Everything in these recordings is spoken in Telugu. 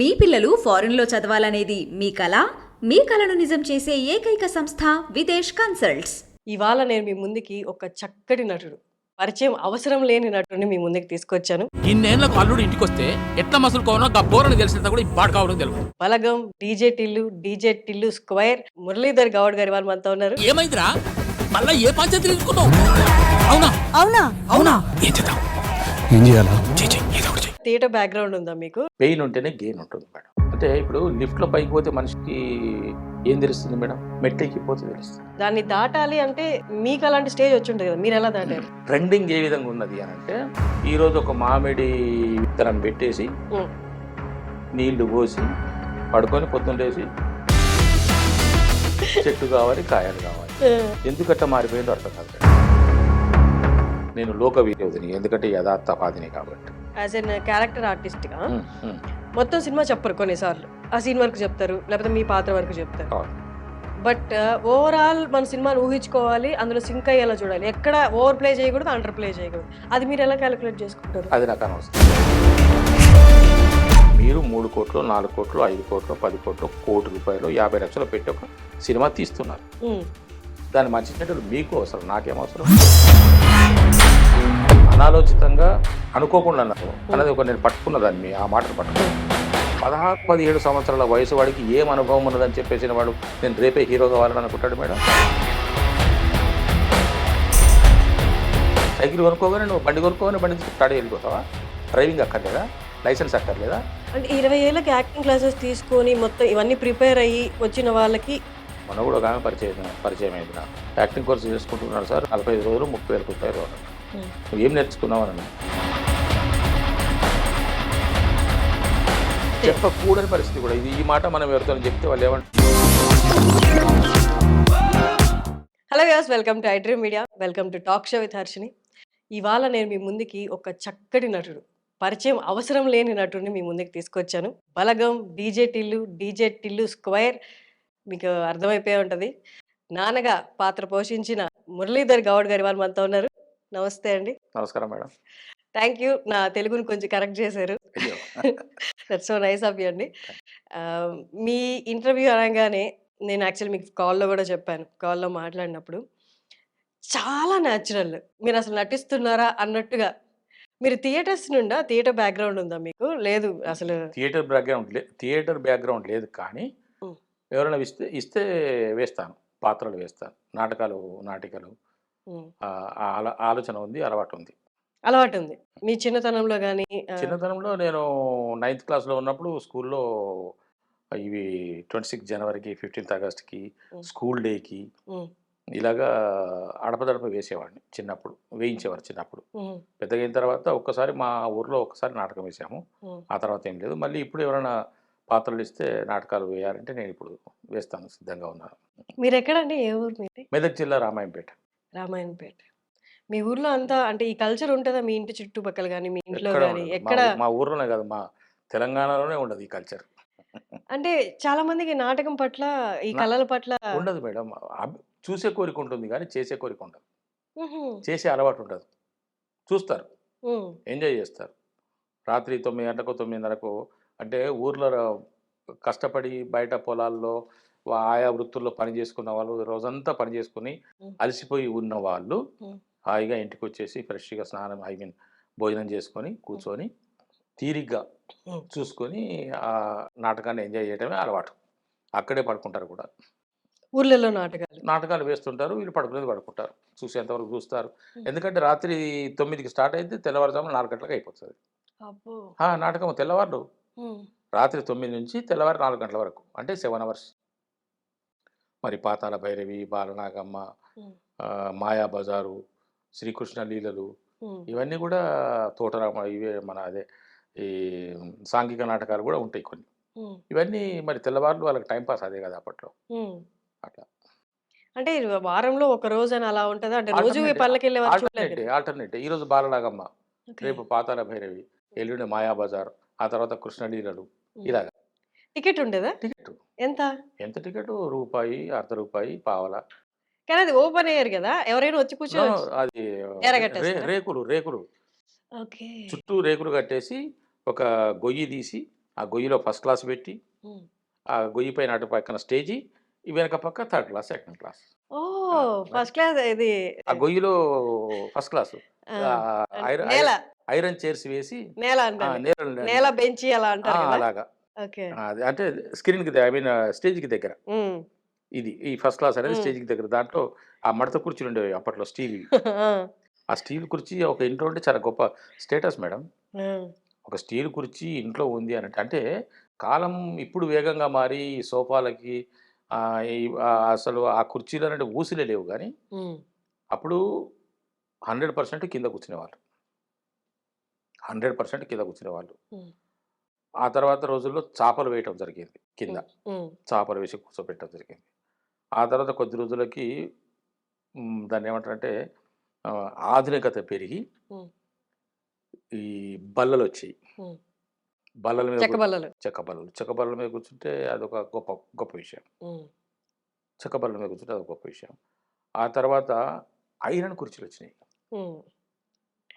మీ పిల్లలు ఫారెన్లో చదవాలనేది మీ కల? మీ కలను నిజం చేసే ఏకైక సంస్థ విదేశ్ కన్సల్ట్స్. ఇవాళ నేను మీ ముందుకి ఒక చక్కటి నటుడు, పరిచయం అవసరం లేని నటుడిని మీ ముందుకు తీసుకొచ్చాను. ఇన్నేళ్లకు అల్లుడు ఇంటికి వస్తే ఎట్లా మసులుకోనో బోరని తెలిసినంత కూడా బాడు కావడం తెలియదు. బలగం డీజే టిల్లు స్క్వేర్ మురళీధర్ గౌడ్ గారి వాళ్ళు మనతో ఉన్నారు. ఏమైందిరా మళ్ళా ఏ పంచాయతీ తెలుసుకున్నావు? అవునా అవునా అవునా ఏం చేద్దాం? ఏం చేయాలా? థియేటర్ బ్యాక్గ్రౌండ్ ఉందా మీకు? పెయిన్ ఉంటేనే గెయిన్ ఉంటుంది మేడం. అంటే ఇప్పుడు లిఫ్ట్లో పైకి పోతే మనిషికి ఏం తెలుస్తుంది మేడం? మెట్లకి పోతే తెలుస్తుంది. దాన్ని దాటాలి అంటే మీకు అలాంటి స్టేజ్ వచ్చి ఉంటుంది కదా, మీరు ఎలా దాటారు? ట్రెండింగ్ ఏ విధంగా ఉన్నది అని అంటే, ఈరోజు ఒక మామిడి విత్తనం పెట్టేసి నీళ్లు పోసి పడుకొని పొద్దున్న లేసి చెట్టు కావాలి, కాయలు కావాలి. ఎందుకట్లా మారిపోయిందో అర్థం కాదు. నేను లోక విరోధిని, ఎందుకంటే యథార్థవాదిని కాబట్టి. యాజ్ ఎన్ క్యారెక్టర్ ఆర్టిస్ట్ గా మొత్తం సినిమా చెప్పరు, కొన్నిసార్లు ఆ సీన్ వరకు చెప్తారు, లేకపోతే మీ పాత్ర వరకు చెప్తారు. బట్ ఓవరాల్ మన సినిమాని ఊహించుకోవాలి, అందులో సింక్ అయ్యేలా చూడాలి. ఎక్కడ ఓవర్ ప్లే చేయకూడదు, అండర్ ప్లే చేయకూడదు. అది మీరు ఎలా క్యాలిక్యులేట్ చేసుకుంటారు? అది నాకు అనవసరం. మీరు 3 కోట్లు, 4 కోట్లు, 5 కోట్లు, 10 కోట్లు, ₹1 కోటి, 50 లక్షలు పెట్టి ఒక సినిమా తీస్తున్నారు. దాన్ని మంచినట్టు మీకు అవసరం, నాకేం అవసరం? అనాలోచితంగా అనుకోకుండా అన్నది ఒక నేను పట్టుకున్న దాన్ని, ఆ మాటను పట్టుకున్నాను. 16-17 సంవత్సరాల వయసు వాడికి ఏం అనుభవం ఉన్నదని చెప్పేసిన వాడు నేను రేపే హీరో కావాలని అనుకుంటాడు మేడం. సైకిల్ కొనుక్కోగానే నువ్వు బండి కొనుక్కోగానే బండి స్టార్ట్ వెళ్ళిపోతావా? డ్రైవింగ్ అక్కర్లేదా? లైసెన్స్ అక్కర్లేదా? అంటే 20 ఏళ్ళకి యాక్టింగ్ క్లాసెస్ తీసుకొని మొత్తం ఇవన్నీ ప్రిపేర్ అయ్యి వచ్చిన వాళ్ళకి మొన్న కూడా ఒక ఆమె పరిచయం అయింది. నాకు యాక్టింగ్ కోర్సు చేసుకుంటున్నాడు సార్, 45 రోజులు 30,000 రూపాయలు. నువ్వు ఏం నేర్చుకున్నావు అని చెప్పకూడని పరిస్థితి కూడా ఇది. ఈ మాట మనం ఎవరితో చెప్తే వాళ్ళు ఏమంటారు? Hello viewers, welcome to iDream media, welcome to talk show with Harshini. ఇవాళ నేను మీ ముందుకి ఒక చక్కటి నటుడు, పరిచయం అవసరం లేని నటుడిని మీ ముందుకు తీసుకొచ్చాను. బలగం డీజే టిల్లు స్క్వేర్ మీకు అర్థమైపోయి ఉంటుంది. నాన్నగా పాత్ర పోషించిన మురళీధర్ గౌడ్ గారి వాళ్ళు మనతో ఉన్నారు. నమస్తే అండి. నమస్కారం మేడం. థ్యాంక్ యూ, నా తెలుగుని కొంచెం కరెక్ట్ చేశారు. That's so nice of you అండి. మీ ఇంటర్వ్యూ అనగానే నేను యాక్చువల్లీ మీకు కాల్లో కూడా చెప్పాను, కాల్లో మాట్లాడినప్పుడు చాలా న్యాచురల్, మీరు అసలు నటిస్తున్నారా అన్నట్టుగా. మీరు థియేటర్ బ్యాక్గ్రౌండ్ ఉందా మీకు? లేదు అసలు. థియేటర్ బ్యాక్గ్రౌండ్ లేదు, కానీ ఎవరైనా ఇస్తే వేస్తాను, పాత్రలు వేస్తాను, నాటికలు ఆలోచన ఉంది, అలవాటు ఉంది. మీ చిన్నతనంలో కానీ? చిన్నతనంలో నేను 9th క్లాస్లో ఉన్నప్పుడు స్కూల్లో ఇవి 26 జనవరికి, 15th ఆగస్ట్కి, స్కూల్ డేకి ఇలాగా అడపదడప వేసేవాడిని. వేయించేవారు చిన్నప్పుడు. పెద్దగా అయిన తర్వాత ఒక్కసారి మా ఊర్లో ఒకసారి నాటకం వేసాము. ఆ తర్వాత ఏం లేదు. మళ్ళీ ఇప్పుడు ఎవరైనా పాత్రలు ఇస్తే నాటకాలు వేయాలంటే నేను ఇప్పుడు వేస్తాను, సిద్ధంగా ఉన్నాను. మీరు ఎక్కడండి? ఏ ఊరు మీది? మెదక్ జిల్లా రామాయంపేట. మీ ఊర్లో అంతా అంటే ఈ కల్చర్ ఉంటుందా? మీ ఇంటి చుట్టుపక్కల కానీ, మీ ఇంట్లో కానీ? ఎక్కడ? మా ఊర్లోనే కాదు, మా తెలంగాణలోనే ఉండదు ఈ కల్చర్. అంటే చాలా మందికి నాటకం పట్ల, ఈ కళల పట్ల ఉండదు మేడం. చూసే కోరిక ఉంటుంది కానీ చేసే కోరిక ఉండదు. చేసే అలవాటు ఉండదు. చూస్తారు, ఎంజాయ్ చేస్తారు. రాత్రి 9 గంటలకు 9:30కు అంటే ఊర్లో కష్టపడి బయట పొలాల్లో ఆయా వృత్తుల్లో పని చేసుకున్న వాళ్ళు, రోజంతా పని చేసుకుని అలసిపోయి ఉన్న వాళ్ళు హాయిగా ఇంటికి వచ్చేసి ఫ్రెష్గా భోజనం చేసుకొని కూర్చొని తీరిగ్గా చూసుకొని ఆ నాటకాన్ని ఎంజాయ్ చేయడమే అలవాటు. అక్కడే పడుకుంటారు కూడా. ఊర్లలో నాటకాలు వేస్తుంటారు, వీళ్ళు పడుకుంటారు. చూసేంతవరకు చూస్తారు. ఎందుకంటే రాత్రి 9కి స్టార్ట్ అయితే తెల్లవారుజామున 4 గంటలకు అయిపోతుంది నాటకం. తెల్లవారు రాత్రి 9 నుంచి తెల్లవారు 4 గంటల వరకు, అంటే 7 hours. మరి పాతాళ భైరవి, బాలనాగమ్మ, మాయాబజారు, శ్రీకృష్ణ లీలలు, ఇవన్నీ కూడా తోటరామ, ఇవే మన అదే ఈ సాంఘిక నాటకాలు కూడా ఉంటాయి కొన్ని. ఇవన్నీ మరి తెల్లవారులు వాళ్ళకి టైంపాస్ అదే కదా అప్పట్లో. అట్లా అంటే వారంలో ఒక రోజు అని అలా ఉంటుందా? అంటే రోజు పనులకి ఆల్టర్నేట్. ఈరోజు బాలనాగమ్మ, రేపు పాతాళ భైరవి, ఎల్లుండి మాయాబజార్, ఆ తర్వాత కృష్ణలీలలు, ఇలాగా. టికెట్ ఉండేదా? టికెట్ ఎంత టికెట్? ₹1, ₹0.50, పావలా. కానీ అది ఓపెన్ అయ్యారు కదా, ఎవరైనా వచ్చి కూర్చోవచ్చు. అది రేకులు చుట్టూ రేకులు కట్టేసి ఒక గొయ్యి తీసి ఆ గొయ్యిలో ఫస్ట్ క్లాస్ పెట్టి ఉమ్. ఆ గొయ్యి పైన అటు పక్కన స్టేజీ ఈ వెనక పక్క థర్డ్ క్లాస్ సెకండ్ క్లాస్ ఓ మరి ఫస్ట్ క్లాస్ ఇది ఆ గొయ్యిలో ఫస్ట్ క్లాస్ ఆ, ఐరన్ నేల ఐరన్ చైర్స్ వేసి నేల అంటారు, నేల నేల బెంచి అలా అంటారు కదా. అలాగా ఓకే. అది అంటే స్క్రీన్కి ఐ మీన్ స్టేజ్కి దగ్గర ఉమ్. ఇది ఈ ఫస్ట్ క్లాస్ అనేది ఉమ్. స్టేజ్కి దగ్గర దాంట్లో ఆ మడత కుర్చీలు ఉండేవి అప్పట్లో స్టీల్ ఆ, ఆ స్టీల్ కుర్చీ ఒక ఇంట్లో ఉంటే చాలా గొప్ప స్టేటస్ మేడం ఆ, ఒక స్టీల్ కుర్చీ ఇంట్లో ఉంది అని అంటే కాలం ఇప్పుడు వేగంగా మారి ఈ సోఫాలకి అసలు ఆ కుర్చీలు అంటే ఊసులే లేవు కానీ ఉమ్, అప్పుడు 100% కింద కూర్చునేవాళ్ళు 100% కింద కూర్చునేవాళ్ళు ఉమ్, ఆ తర్వాత రోజుల్లో చాపలు వేయటం జరిగింది కింద ఉమ్, చాపలు వేసి కూర్చోబెట్టడం జరిగింది ఆ తర్వాత కొద్ది రోజులకి దాన్ని ఏమంటారంటే ఆ, ఆధునికత పెరిగి ఉమ్, ఈ బల్లలు వచ్చాయి ఉమ్. బల్లల మీద చెక్క బల్లలు. చెక్క బల్లల మీద కూర్చుంటే అదొక గొప్ప గొప్ప విషయం ఉమ్, చెక్క బల్లల మీద కూర్చుంటే అదొక గొప్ప విషయం ఆ తర్వాత ఐరన్ కుర్చీలు వచ్చినాయి ఉమ్.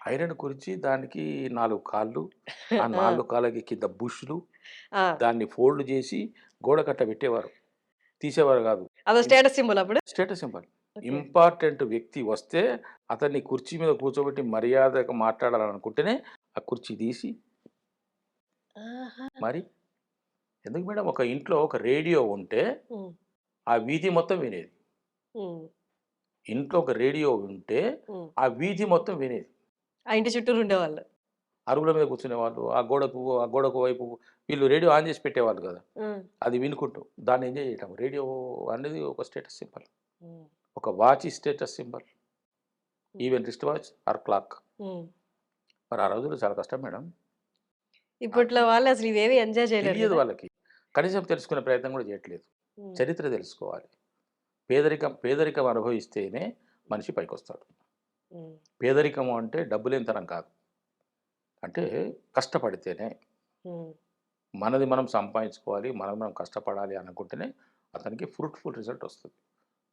ఐరన్ కుర్చీ దానికి 4 కాళ్ళు ఆ ఆ, 4 కాళ్ళకి కింద బుష్లు ఆ. దాన్ని ఫోల్డ్ చేసి గోడ కట్ట పెట్టేవారు తీసేవారు కాదు అదో స్టేటస్ సింబల్ అప్పుడు. Status symbol okay. ఇంపార్టెంట్ వ్యక్తి వస్తే అతన్ని కుర్చీ మీద కూర్చోబెట్టి మర్యాదగా మాట్లాడాలనుకుంటేనే ఆ కుర్చీ తీసి ఆహా. మరి ఎందుకు మేడం ఒక ఇంట్లో ఒక రేడియో ఉంటే ఉమ్, ఆ వీధి మొత్తం వినేది ఉమ్, ఇంట్లో ఒక రేడియో ఉంటే ఉమ్. ఆ వీధి మొత్తం వినేది ఆ ఇంటి చుట్టూరు ఉండేవాళ్ళు. అరుగుల మీద కూర్చునే వాళ్ళు ఆ గోడకు వైపు వీళ్ళు రేడియో ఆన్ చేసి పెట్టేవాళ్ళు కదా ఉమ్, అది వినుకుంటూ దాన్ని ఎంజాయ్ చేయటం రేడియో అనేది ఒక స్టేటస్ సింబల్ ఉమ్, ఒక watch status symbol even wrist watch or clock um. మరి ఆ రోజుల్లో చాలా కష్టం మేడం ఇప్పట్లో వాళ్ళు అసలు ఇవేవి ఎంజాయ్ చేయలేరు తెలియదు కదా. వాళ్ళకి కనీసం తెలుసుకునే ప్రయత్నం కూడా చేయట్లేదు ఉమ్, చరిత్ర తెలుసుకోవాలి పేదరికం అనుభవిస్తేనే మనిషి పైకొస్తాడు ఉమ్, పేదరికము అంటే డబ్బులేనితనం కాదు అంటే కష్టపడితేనే ఉమ్, మనది మనం సంపాదించుకోవాలి మనం కష్టపడాలి అనుకుంటేనే అతనికి ఫ్రూట్ఫుల్ రిజల్ట్ వస్తుంది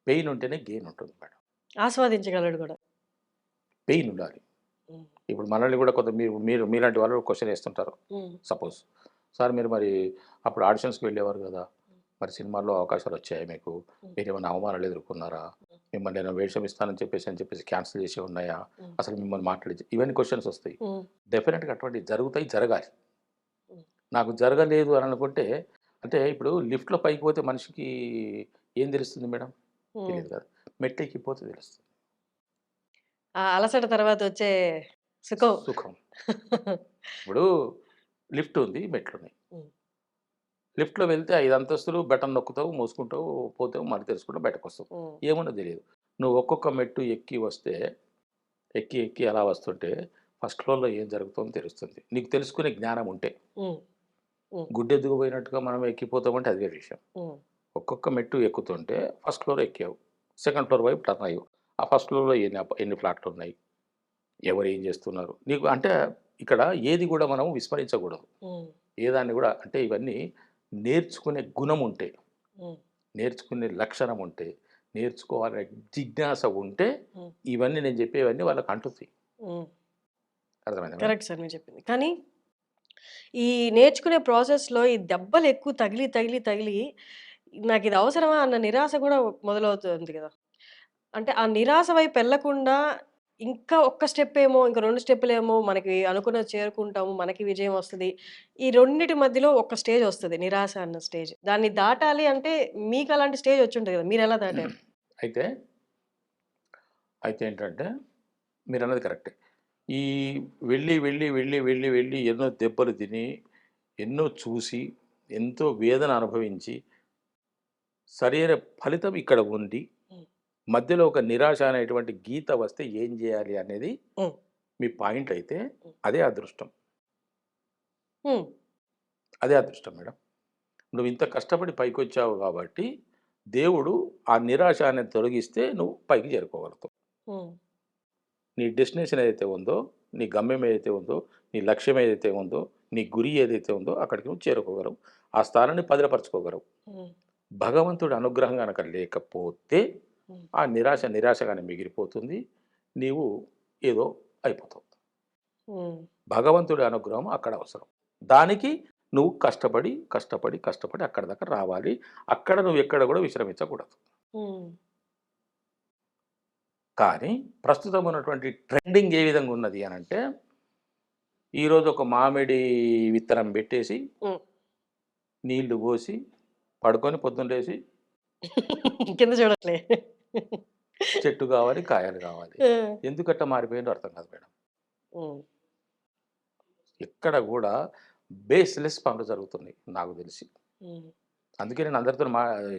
పెయిన్ ఉంటేనే గెయిన్ ఉంటుంది మేడం ఆస్వాదించగలడు కూడా. పెయిన్ ఉండాలి ఉమ్, ఇప్పుడు మనల్ని కూడా కొంత మీరు మీలాంటి వాళ్ళు క్వశ్చన్ వేస్తుంటారు ఉమ్, సపోజ్ సార్ మీరు మరి అప్పుడు ఆడిషన్స్కి వెళ్ళేవారు కదా మరి సినిమాల్లో అవకాశాలు వచ్చాయి మీకు మీరు ఏమైనా అవమానాలు ఎదుర్కొన్నారా మిమ్మల్ని నేను వేషం ఇస్తానని చెప్పేసి క్యాన్సిల్ చేసి ఉన్నాయా ఉమ్, అసలు మిమ్మల్ని మాట్లాడి ఇవన్నీ క్వశ్చన్స్ వస్తాయి ఉమ్, డెఫినెట్గా అటువంటి జరుగుతాయి జరగాలి ఉమ్, నాకు జరగలేదు అని అనుకుంటే అంటే ఇప్పుడు లిఫ్ట్లో పైకి పోతే మనిషికి ఏం తెలుస్తుంది మేడం ఉమ్. తెలియదు కదా మెట్లెక్కి పోతే తెలుస్తుంది ఆ అలసట తర్వాత వచ్చే సుఖం. సుఖం ఇప్పుడు లిఫ్ట్ ఉంది మెట్లు ఉన్నాయి ఉమ్, లిఫ్ట్లో వెళ్తే 5 అంతస్తులు బటన్ నొక్కుతావు మోసుకుంటావు పోతావు మళ్ళీ తెలుసుకుంటావు బయటకు వస్తావు ఉమ్, ఏమన్నా తెలియదు నువ్వు ఒక్కొక్క మెట్టు ఎక్కి వస్తే ఎక్కి అలా వస్తుంటే ఫస్ట్ ఫ్లోర్లో ఏం జరుగుతుందో తెలుస్తుంది నీకు తెలుసుకునే జ్ఞానం ఉంటే ఉమ్, ఉమ్, గుడ్డెద్దుకుపోయినట్టుగా మనం ఎక్కిపోతామంటే అదే విషయం ఉమ్, ఒక్కొక్క మెట్టు ఎక్కుతుంటే ఫస్ట్ ఫ్లోర్ ఎక్కావు సెకండ్ ఫ్లోర్ వైపు టర్న్ అయ్యావు ఆ ఫస్ట్ ఫ్లోర్లో ఎన్ని ఫ్లాట్లు ఉన్నాయి ఎవరు ఏం చేస్తున్నారు నీకు అంటే ఇక్కడ ఏది కూడా మనం విస్మరించకూడదు ఉమ్, ఏదాన్ని కూడా అంటే ఇవన్నీ నేర్చుకునే గుణం ఉంటే ఉమ్, నేర్చుకునే లక్షణం ఉంటే నేర్చుకోవాలనే జిజ్ఞాస ఉంటే ఉమ్, ఇవన్నీ నేను చెప్పేవన్నీ వాళ్ళకి అంటుతాయి ఉమ్. అర్థమైందా మేడం? కరెక్ట్ సార్ మీరు చెప్పింది. కానీ ఈ నేర్చుకునే ప్రాసెస్‌లో ఈ దెబ్బలు ఎక్కువ తగిలి, తగిలి, తగిలి నాకిది అవసరమా అన్న నిరాశ కూడా మొదలవుతుంది కదా. అంటే ఆ నిరాశ వైపు ఎళ్ళకుండా ఇంకా ఒక్క స్టెప్ ఏమో, ఇంక 2 స్టెప్పులేమో మనకి అనుకున్నది చేరుకుంటాము. మనకి విజయం వస్తది. ఈ రెండిటి మధ్యలో ఒక స్టేజ్ వస్తది. నిరాశ అన్న స్టేజ్. దాన్ని దాటాలి అంటే మీకు అలాంటి స్టేజ్ వచ్చుంటది కదా. మీరెలా దాటారు? అయితే అయితే ఏంటంటే మీరన్నది కరెక్టే ఈ వెళ్ళి ఎన్నో దెబ్బలు తిని ఎన్నో చూసి ఎంతో వేదన అనుభవించి సరైన ఫలితం ఇక్కడ ఉంది హ్మ్. మధ్యలో ఒక నిరాశ అనేటువంటి గీత వస్తే ఏం చేయాలి అనేది హ్మ్. మీ పాయింట్ అయితే హ్మ్. అదే అదృష్టం హ్మ్. అదే అదృష్టం మేడం నువ్వు ఇంత కష్టపడి పైకొచ్చావు కాబట్టి దేవుడు ఆ నిరాశ అనేది తొలగిస్తే నువ్వు పైకి చేరుకోగలుగుతావు హ్మ్. నీ డెస్టినేషన్ ఏదైతే ఉందో నీ గమ్యం ఏదైతే ఉందో నీ లక్ష్యం ఏదైతే ఉందో నీ గురి ఏదైతే ఉందో అక్కడికి నువ్వు చేరుకోగలవు ఆ స్థానాన్ని పదిలపరచుకోగలవు హ్మ్. భగవంతుడి అనుగ్రహం కనుక లేకపోతే హ్మ్. ఆ నిరాశగానే మిగిలిపోతుంది నీవు ఏదో అయిపోతావు హ్మ్. భగవంతుడి అనుగ్రహం అక్కడ అవసరం దానికి నువ్వు కష్టపడి కష్టపడి కష్టపడి అక్కడ దాకా రావాలి. అక్కడ నువ్వు ఎక్కడ కూడా విశ్రమించకూడదు. ఉమ్, కానీ ప్రస్తుతం ఉన్నటువంటి ట్రెండింగ్ ఏ విధంగా ఉన్నది అని అంటే, ఈరోజు ఒక మామిడి విత్తనం పెట్టేసి ఉమ్. నీళ్లు పోసి పడుకొని పొద్దున్న లేసి కింద చూడట్లే. చెట్టు కావాలి, కాయలు కావాలి. ఆ, ఎందుకట్ట మారిపోయిందో అర్థం కాదు మేడం. ఉమ్, ఎక్కడ కూడా బేస్లెస్ పనులు జరుగుతున్నాయి నాకు తెలిసి. ఉమ్, అందుకే నేను అందరితో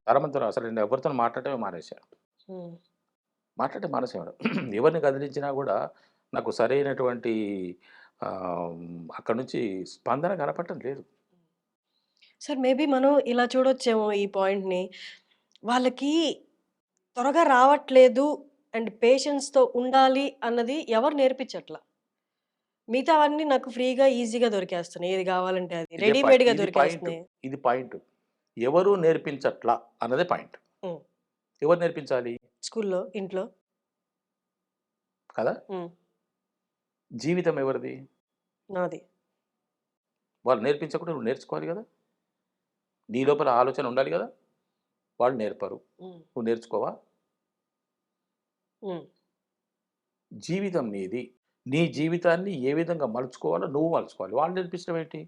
చాలా మందితో అసలు నేను ఎవరితో మాట్లాడటమే మానేశాను. ఉమ్. మాట్లాడటం మానేసాను. ఎవరిని కదిలించినా కూడా నాకు సరైనటువంటి ఆ, అక్కడ నుంచి స్పందన కనపడటం లేదు. సార్ మేబీ మనం ఇలా చూడొచ్చేమో ఈ పాయింట్‌ని. వాళ్ళకి త్వరగా రావట్లేదు అండ్ పేషెన్స్‌తో ఉండాలి అన్నది ఎవరు నేర్పించట్ల. మిగతావన్నీ నాకు ఫ్రీగా, ఈజీగా దొరికేస్తున్నాయి. ఏది కావాలంటే అది. ఇదే రెడీమేడ్‌గా ఇది పాయింట్. దొరికేస్తున్నాయి. ఇది పాయింట్. ఎవరు నేర్పించట్లా అన్నదే పాయింట్. హ్మ్. ఎవరు నేర్పించాలి స్కూల్లో, ఇంట్లో. కదా? హ్మ్. జీవితం ఎవరిది? నాది. వాళ్ళు నేర్పించకుండా నువ్వు నేర్చుకోవాలి కదా. నీ లోపల ఆలోచన ఉండాలి కదా. వాళ్ళు నేర్పరు, హ్మ్. నువ్వు నేర్చుకోవా? హ్మ్. జీవితం నీది. నీ జీవితాన్ని ఏ విధంగా మలుచుకోవాలో నువ్వు మలుచుకోవాలి. వాళ్ళు నేర్పించడం ఏంటి?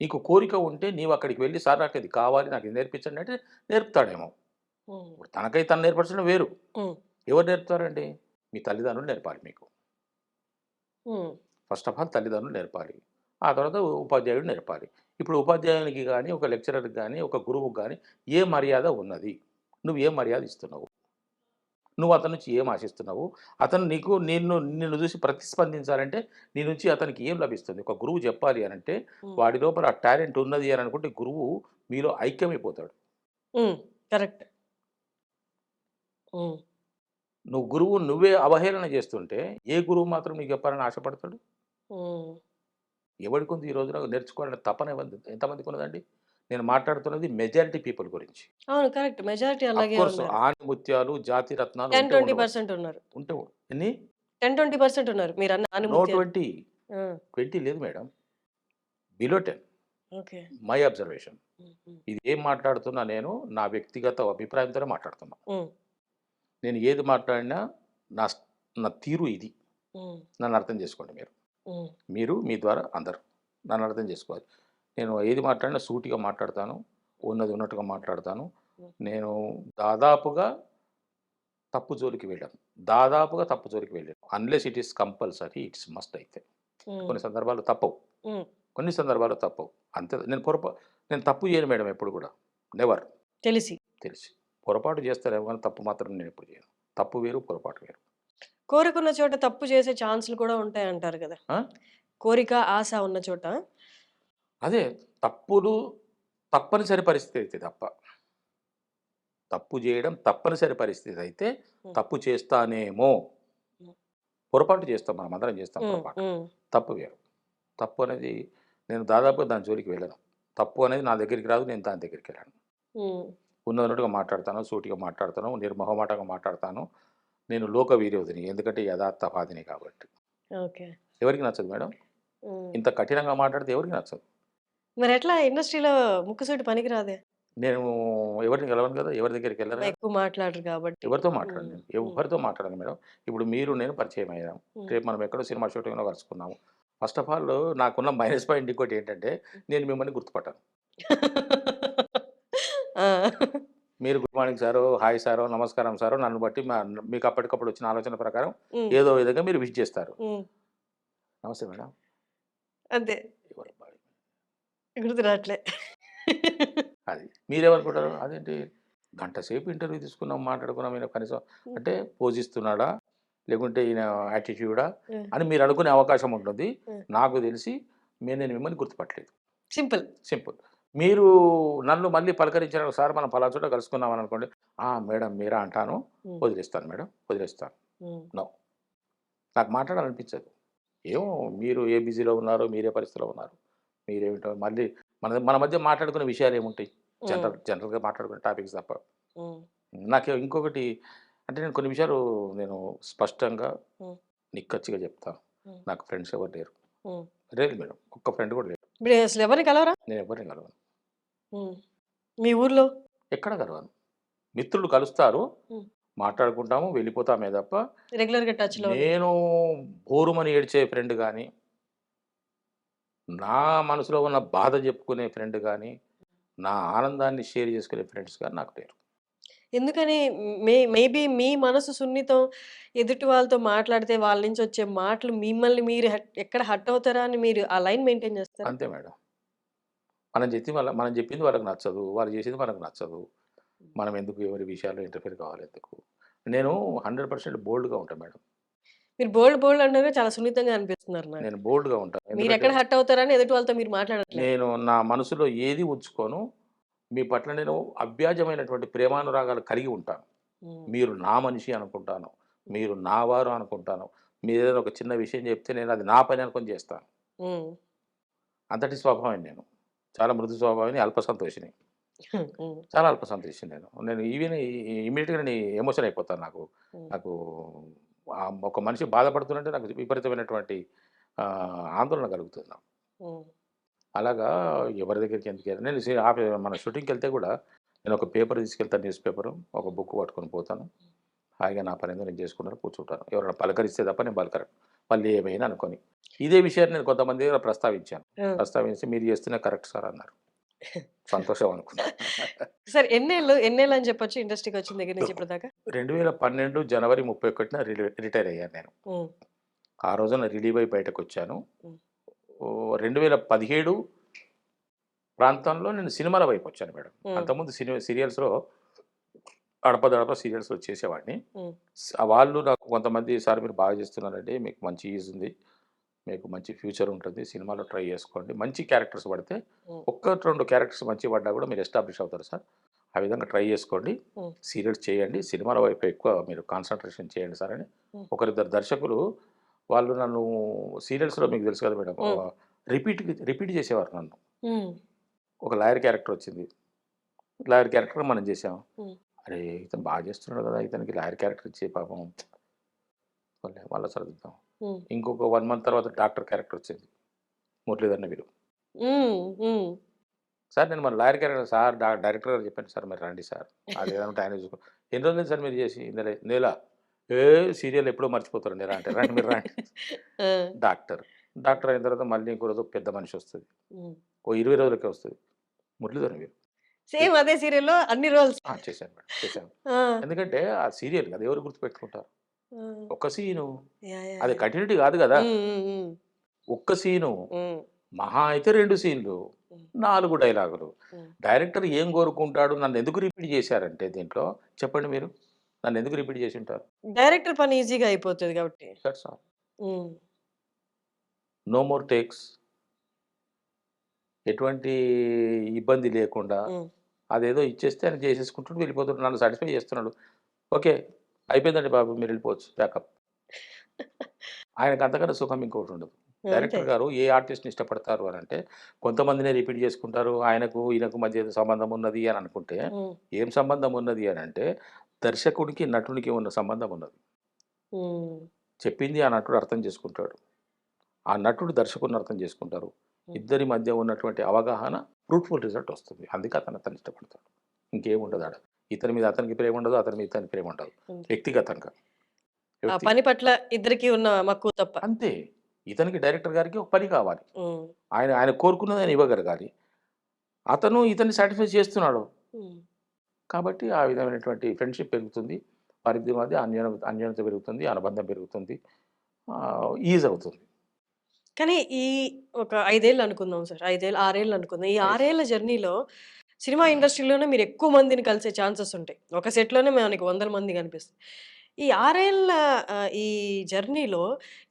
నీకు కోరిక ఉంటే నీవు అక్కడికి వెళ్ళి సార్ నాకు ఇది కావాలి, నాకు ఇది నేర్పించండి అంటే నేర్పుతాడేమో. హ్మ్. ఇప్పుడు తనకై తను నేర్పరచడం వేరు. హ్మ్. ఎవరు నేర్పుతారండి? మీ తల్లిదండ్రులు నేర్పాలి మీకు. హ్మ్. ఫస్ట్ ఆఫ్ ఆల్ తల్లిదండ్రులు నేర్పాలి. ఆ తర్వాత ఉపాధ్యాయుడు నేర్పాలి. ఇప్పుడు ఉపాధ్యాయునికి గానీ, ఒక లెక్చరర్‌కి గానీ, ఒక గురువుకి గానీ ఏ మర్యాద ఉన్నది? నువ్వు ఏ మర్యాద ఇస్తున్నావు? నువ్వు అతని నుంచి ఏం ఆశిస్తున్నావు? అతను నిన్ను చూసి ప్రతిస్పందించాలంటే నీ నుంచి అతనికి ఏం లభిస్తుంది? ఒక గురువు చెప్పాలి అనంటే హ్మ్. వాడి లోపల ఆ టాలెంట్ ఉన్నది అని అనుకుంటే గురువు మీలో ఐక్యమైపోతాడు. హ్మ్. కరెక్ట్. హ్మ్. నువ్వు గురువు నువ్వే అవహేళన చేస్తుంటే ఏ గురువు మాత్రం నీకు చెప్పాలని ఆశపడతాడు? హ్మ్. ఎవడికుంది ఈ రోజున నేర్చుకోవాలనే తపన ఎంతమందికి ఉన్నదండి? నేను మాట్లాడుతున్నది మెజారిటీ పీపుల్ గురించి. అవును. కరెక్ట్. మెజారిటీ అలాగే అఫ్‌కోర్స్ ఉన్నారు. ఆణిముత్యాలు, జాతి రత్నాలు 10, ఉంటే ఉండవచ్చు. 20% ఉన్నారు. ఉంటే ఎన్ని? 10, 20% ఉన్నారు. మీరన్న నో ఆనిముత్యాలు. 20, ఆ! 20 లేదు madam. Below 10 okay. My observation. హ్మ్. హ్మ్. ఇది ఏం మాట్లాడుతున్నా నేను నా వ్యక్తిగత అభిప్రాయంతోనే మాట్లాడుతున్నా. హ్మ్. నేను ఏది మాట్లాడినా నా స్ నా తీరు ఇది. హ్మ్. నన్ను అర్థం చేసుకోండి మీరు. హ్మ్. మీరు మీ ద్వారా అందరూ నన్ను అర్థం చేసుకోవాలి. నేను ఏది మాట్లాడినా సూటిగా మాట్లాడతాను. ఉన్నది ఉన్నట్టుగా మాట్లాడతాను. హ్మ్. నేను దాదాపుగా తప్పు జోలికి వెళ్ళను. దాదాపుగా తప్పు జోలికి వెళ్ళను. Unless it is compulsory it's must అయితే. హ్మ్. కొన్ని సందర్భాల్లో తప్పవు. హ్మ్. కొన్ని సందర్భాల్లో తప్పవు. అంతే నేను తప్పు చేయను మేడం ఎప్పుడు కూడా. నెవర్. తెలిసి. తెలిసి. పొరపాటు చేస్తారేమో కానీ తప్పు మాత్రం నేనెప్పుడు చేయను. తప్పు వేరు, పొరపాటు వేరు. కోరికున్న చోట తప్పు చేసే ఛాన్స్‌లు కూడా ఉంటాయంటారు గదా! ఆ! కోరిక, ఆశ ఉన్న చోట. అదే తప్పులు తప్పనిసరి పరిస్థితి అయితే తప్ప. తప్పు చేయడం తప్పనిసరి పరిస్థితి అయితే హ్మ్. తప్పు చేస్తానేమో. హ్మ్. పొరపాటు చేస్తాం మనమందరం చేస్తాం హ్మ్. పొరపాటు. హ్మ్. తప్పు వేరు. తప్పు అనేది నేను దాదాపుగా దాని జోలికి వెళ్ళను. తప్పు అనేది నా దగ్గరికి రాదు. నేను దాని దగ్గరికెళ్ళను. హ్మ్. ఉన్నదున్నట్టుగా మాట్లాడతాను. సూటిగా మాట్లాడతాను. నిర్మొహమాటంగా మాట్లాడతాను. నేను లోక విరోధిని. ఎందుకంటే యథార్థవాదిని కాబట్టి. ఓకే. ఎవరికీ నచ్చదు మేడం. హ్మ్. ఇంత కఠినంగా మాట్లాడితే ఎవరికీ నచ్చదు. మరెట్లా ఇండస్ట్రీలో ముక్కుసూటి పనికిరాదే? నేను ఎవరిని గెలవను కదా! ఎవరి దగ్గరికెళ్ళను కదా! ఎక్కువ మాట్లాడరు కాబట్టి. ఎవరితో మాట్లాడను హ్మ్. నేను. హ్మ్. ఎవ్వరితో మాట్లాడను మేడం. ఇప్పుడు మీరు నేను పరిచయం అయ్యాం. హ్మ్. రేపు మనం ఎక్కడో సినిమా షూటింగ్‌లో కలుసుకున్నాము. ఫస్ట్ ఆఫ్ ఆల్ నాకున్న మైనస్ పాయింట్ ఇంకోటేంటంటే నేను మిమ్మల్ని గుర్తుపట్టను. ఆ! మీరు గుడ్ మార్నింగ్ సారో, హాయ్ సారో, నమస్కారం సారో నన్ను బట్టి మీకు అప్పటికప్పుడు వచ్చిన ఆలోచన ప్రకారం హ్మ్. ఏదో విధంగా మీరు విష్ చేస్తారు. హ్మ్. నమస్తే మేడం. అంతే. ఎవరబ్బా? గుర్తు రాట్లే. అది. మీరేమనుకుంటారు? అదేంటి గంట సేపు ఇంటర్వ్యూ తీసుకున్నాం, మాట్లాడుకున్నాం. ఈయన కనీసం హ్మ్. అంటే పోజిస్తున్నాడా? లేకుంటే ఈయన యాటిట్యూడా? హ్మ్. అని మీరు అనుకునే అవకాశం ఉంటుంది. హ్మ్. నాకు తెలిసి నేను మిమ్మల్ని గుర్తుపట్టలేదు. సింపుల్. సింపుల్. మీరు నన్ను మళ్ళీ పలకరించిన సార్ మనం పలానా చోట కలుసుకుందాం అని అనుకోండి. ఆ! మేడం మీరా అంటాను. హ్మ్. వదిలేస్తాను మేడం. వదిలేస్తాను. హ్మ్. నో. నాకు మాట్లాడాలనిపించదు. ఏమో మీరు ఏ బిజీలో ఉన్నారో, మీరే పరిస్థితిలో ఉన్నారు. మీరేమిటో మళ్ళీ మన మధ్య మాట్లాడుకునే విషయాలేముంటాయి? హ్మ్. జనరల్‌గా మాట్లాడుకునే టాపిక్స్ తప్ప. హ్మ్. నాకు ఇంకొకటి అంటే నేను కొన్ని విషయాలు నేను స్పష్టంగా, హ్మ్. నిక్కచ్చిగా చెప్తాను. హ్మ్. నాకు ఫ్రెండ్స్ ఎవరు లేరు. హ్మ్. లేదు మేడం. ఒక్క ఫ్రెండ్ కూడా లేరు. ఇప్పుడు అసలు ఎవరిని కలవరా? నేను ఎవరిని కలవను. హ్మ్. మీ ఊర్లో? ఎక్కడ కలవను. మిత్రులు కలుస్తారు, హ్మ్. మాట్లాడుకుంటాము, వెళ్ళిపోతామే తప్ప రెగ్యులర్‌గా టచ్‌లో ఉండరు. నేను బోరుమని ఏడ్చే ఫ్రెండ్ గానీ, నా మనసులో ఉన్న బాధ చెప్పుకునే ఫ్రెండ్ గానీ, నా ఆనందాన్ని షేర్ చేసుకునే ఫ్రెండ్స్ గానీ నాకు లేరు. ఎందుకని మేబీ మీ మనసు సున్నితం ఎదుటి వాళ్ళతో మాట్లాడితే వాళ్ళ నుంచి వచ్చే మాటలు మిమ్మల్ని మీరు ఎక్కడ హర్ట్ అవుతారా అని మీరు ఆ లైన్ మెయింటైన్ చేస్తారా? అంతే మేడం. మనం చెప్పింది వాళ్ళకి నచ్చదు. వాళ్ళు చేసేది మనకు నచ్చదు. మనం ఎందుకు ఎవరి విషయాల్లో ఇంటర్ఫియర్ కావాలి ఎందుకు? నేను 100% బోల్డ్‌గా ఉంటా మేడం. మీరు బోల్డ్ బోల్డ్ అంటేనే చాలా సున్నితంగా అనిపిస్తున్నారు నాకు. నేను బోల్డ్‌గా ఉంటా. ఎందుకంటే మీరెక్కడ హర్ట్ అవుతారని ఎదుటి వాళ్ళతో మీరు మాట్లాడట్లే. నేను నా మనసులో ఏది ఉంచుకోను. మీ పట్ల నేను అవ్యాజమైనటువంటి ప్రేమానురాగాలు కలిగి ఉంటాను. హ్మ్. మీరు నా మనిషి అనుకుంటాను. మీరు నా వారు అనుకుంటాను. మీరేదైనా ఒక చిన్న విషయం చెప్తే నేను అది నా పని అనుకోని చేస్తాను. హ్మ్. అంతటి స్వభావాన్ని నేను. చాలా మృదు స్వభావిని, అల్ప సంతోషిని. హ్మ్. చాలా అల్ప సంతోషిని నేను. నేను ఈవెన్ ఇమ్మీడియేట్‌గా ఎమోషన్ అయిపోతాను నాకు. హ్మ్. నాకు ఒక మనిషి బాధపడుతుంటే నాకు విపరీతమైనటువంటి ఆందోళన కలుగుతుంది నాకు. హ్మ్. అలాగా ఎవరి దగ్గరికి ఎందుకెళ్ళను. నేను మన షూటింగ్‌కెళ్తే కూడా నేను ఒక పేపర్ తీసుకెళ్తాను, న్యూస్ పేపరు. ఒక బుక్ పట్టుకొని పోతాను. హాయిగా నా పనేందో నేను చేసుకుంటాను, కూర్చుంటాను. ఎవరైనా పలకరిస్తే తప్ప నేను పలకను. వాళ్ళు ఏమైనా అనుకోని. ఇదే విషయాన్ని నేను కొంతమంది దగ్గర ప్రస్తావించాను. ఆ! ప్రస్తావించి మీరు చేస్తేనే కరెక్ట్ సార్ అన్నారు. సంతోషం అనుకున్నా. సరే ఎన్నేళ్ళని చెప్పొచ్చు ఇండస్ట్రీకొచ్చిన దగ్గర నుంచి ఇప్పటిదాకా? 2012 జనవరి 31న రిటైర్ అయ్యాను నేను. హ్మ్. ఆ రోజున రిలీవ్ అయ్యి బయటకొచ్చాను. హ్మ్. 2017 ప్రాంతంలో నేను సినిమాల వైపొచ్చాను మేడం. హ్మ్. అంతకుముందు సీరియల్స్‌లో అడపదడప సీరియల్స్‌లో చేసేవాడిని. హ్మ్. వాళ్ళు నాకు కొంతమంది "సార్ మీరు బాగా చేస్తున్నారండి. మీకు మంచి ఈజ్ ఉంది. మీకు మంచి ఫ్యూచర్ ఉంటుంది. సినిమాలో ట్రై చేసుకోండి. మంచి క్యారెక్టర్స్ పడితే హ్మ్. ఒక్కటి 2 క్యారెక్టర్స్ మంచిగా పడ్డా కూడా మీరు ఎస్టాబ్లిష్ అవుతారు సార్. ఆ విధంగా ట్రై చేసుకోండి. హ్మ్. సీరియల్స్ చేయండి. సినిమాల వైపు ఎక్కువ మీరు కాన్సంట్రేషన్ చేయండి సార్" అని హ్మ్. ఒకరిద్దరు దర్శకులు వాళ్ళు నన్ను సీరియల్స్‌లో మీకు తెలుసు కదా మేడం. హ్మ్. రిపీట్ చేసేవారు నన్ను. హ్మ్. ఒక లాయర్ క్యారెక్టర్ వచ్చింది. లాయర్ క్యారెక్టర్ మనం చేసాం. హ్మ్. అరే! ఇతను బాగా చేస్తున్నాడు కదా! ఇతనికి లాయర్ క్యారెక్టర్ ఇచ్చి పాపం మళ్ళా సర్దుద్దాం. హ్మ్. ఇంకొక 1 మంత్ తర్వాత డాక్టర్ క్యారెక్టర్ వచ్చింది. మురళీధరన్ వీరు. హ్మ్. హ్మ్. సార్ నేను మన లాయర్ క్యారెక్టర్ సార్ డైరెక్టర్ గారు చెప్పాను సార్ మీరు రండి సార్. అది ఏదైనా ఉంటే ఆయన చూసుకో ఎన్ని రోజులైంది సార్ మీరు చేసి? నెల. ఏ సీరియల్ ఎప్పుడో మర్చిపోతారండి రా అంటే రండి మీరు రండి. ఆ! డాక్టర్. డాక్టర్ అయిన తర్వాత మళ్ళీ ఇంకో రోజు పెద్ద మనిషి వస్తది. హ్మ్. ఓ 20 రోజులకే వస్తది. మురళీధరన్ వీరు. సేమ్ అదే సీరియల్‌లో అన్ని రోల్స్. చేశాను మేడం. చేశాను. ఆ! ఎందుకంటే ఆ సీరియల్ అది ఎవరు గుర్తుపెట్టుకుంటారు? ఆ! ఒక్క సీను. యాహ్! యాహ్! అది యాహ్! కంటిన్యూటీ కాదు గదా! హ్మ్. హ్మ్. హ్మ్. ఒక్క సీను. హ్మ్. మహా అయితే 2 సీన్‌లు. హ్మ్. 4 డైలాగులు. హ్మ్. డైరెక్టర్ ఏం కోరుకుంటాడు? నన్నెందుకు రిపీట్ చేశారంటే దీంట్లో చెప్పండి మీరు? నన్నెందుకు రిపీట్ చేసుంటారు? డైరెక్టర్ పని ఈజీగా అయిపోతది కాబట్టి. That's all. Hmm. No more takes. ఎటువంటి ఇబ్బంది లేకుండా హ్మ్. అదేదో ఇచ్చేస్తే ఆయన చేసేసుకుంటున్నాడు, వెళ్ళిపోతున్నాడు. నన్ను సాటిస్ఫై చేస్తున్నాడు. ఓకే. అయిపోయిందండి బాబు మీరెళ్ళిపోవచ్చు ప్యాకప్. ఆయనకు అంతకన్నా సుఖం ఇంకోటుండదు. అంతే. డైరెక్టర్ గారు ఏ ఆర్టిస్ట్‌ని ఇష్టపడతారు అనంటే, కొంతమందినే రిపీట్ చేసుకుంటారు. ఆయనకు, ఈయనకు మధ్య ఏదో సంబంధం ఉన్నది అని అనుకుంటే, హ్మ్. ఏం సంబంధం ఉన్నది అనంటే, దర్శకుడికి, నటునికి ఉన్న సంబంధం ఉన్నది. హ్మ్. చెప్పింది ఆ నటుడు అర్థం చేసుకుంటాడు. ఆ నటుడు దర్శకుడిని అర్థం చేసుకుంటారు. హ్మ్. ఇద్దరి మధ్య ఉన్నటువంటి అవగాహన ఫ్రూట్‌ఫుల్ రిజల్ట్ వస్తుంది. అందుకే అతన్ని ఇష్టపడతాడు. ఇంకేముండదు ఆడ. ఇతని మీద అతనికి ప్రేమ ఉండదు. అతని మీద ఇతనికి ప్రేమ ఉండదు. అంతే. వ్యక్తిగతంగా. ఆ పని వ్యక్తిగతంగా. పట్ల ఇద్దరికీ ఉన్న మక్కువ తప్ప. అంతే. ఇతనికి డైరెక్టర్ గారికి ఒక పని కావాలి. హ్మ్. ఆయన కోరుకున్నది ఆయన ఇవ్వగలగాలి. అతను ఇతన్ని సాటిస్ఫై చేస్తున్నాడు. హ్మ్. కాబట్టి ఆ విధమైనటువంటి ఫ్రెండ్‌షిప్ పెరుగుతుంది. వారిద్దరి మధ్య అన్యోన్యత పెరుగుతుంది. అనుబంధం పెరుగుతుంది. ఈజ్ అవుతుంది. కానీ ఈ ఒక 5 ఏళ్ళు అనుకుందాం సార్. 5 ఏళ్ళు, 6 ఏళ్ళు అనుకుందాం. ఈ 6 రైట్. ఏళ్ల జర్నీలో సినిమా ఇండస్ట్రీలోనే మీరు ఎక్కువ మందిని కలిసే ఛాన్సెస్ ఉంటాయి. ఒక సెట్‌లోనే మనకి వందల మంది కనిపిస్తారు. ఈ 6 ఏళ్ల ఈ జర్నీలో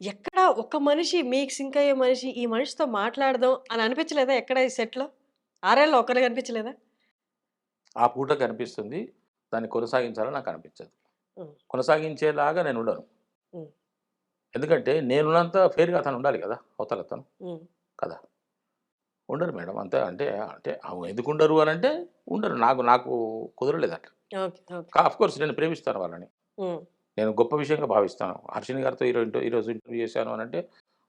ఎక్కడ ఒక మనిషి మీకు సింక్ అయ్యే మనిషి, ఈ మనిషితో మాట్లాడదాం అని అనిపించలేదా ఎక్కడ ఈ సెట్‌లో? 6 ఏళ్లలో ఒక్కరు కనిపించలేదా? ఆ పూట కనిపిస్తుంది. దాన్ని కొనసాగించాలని నాకు అనిపించదు. హ్మ్. కొనసాగించేలాగా నేను ఉండను. హ్మ్. ఎందుకంటే నేనున్నంత ఫెయిర్‌గా అతను ఉండాలి కదా! అవతలతను. హ్మ్. కదా! ఉండరు మేడం. అంతే అంటే అంటే ఎందుకుండరు అనంటే ఉండరు. నాకు నాకు కుదరలేదు అట్లా. ఓకే. ఓకే. ఆఫ్‌కోర్స్ నేను ప్రేమిస్తాను వాళ్ళని. హ్మ్. నేను గొప్ప విషయంగా భావిస్తాను. 'హర్షిని' గారితో ఈరోజు ఇంటర్వ్యూ చేశాను అనంటే,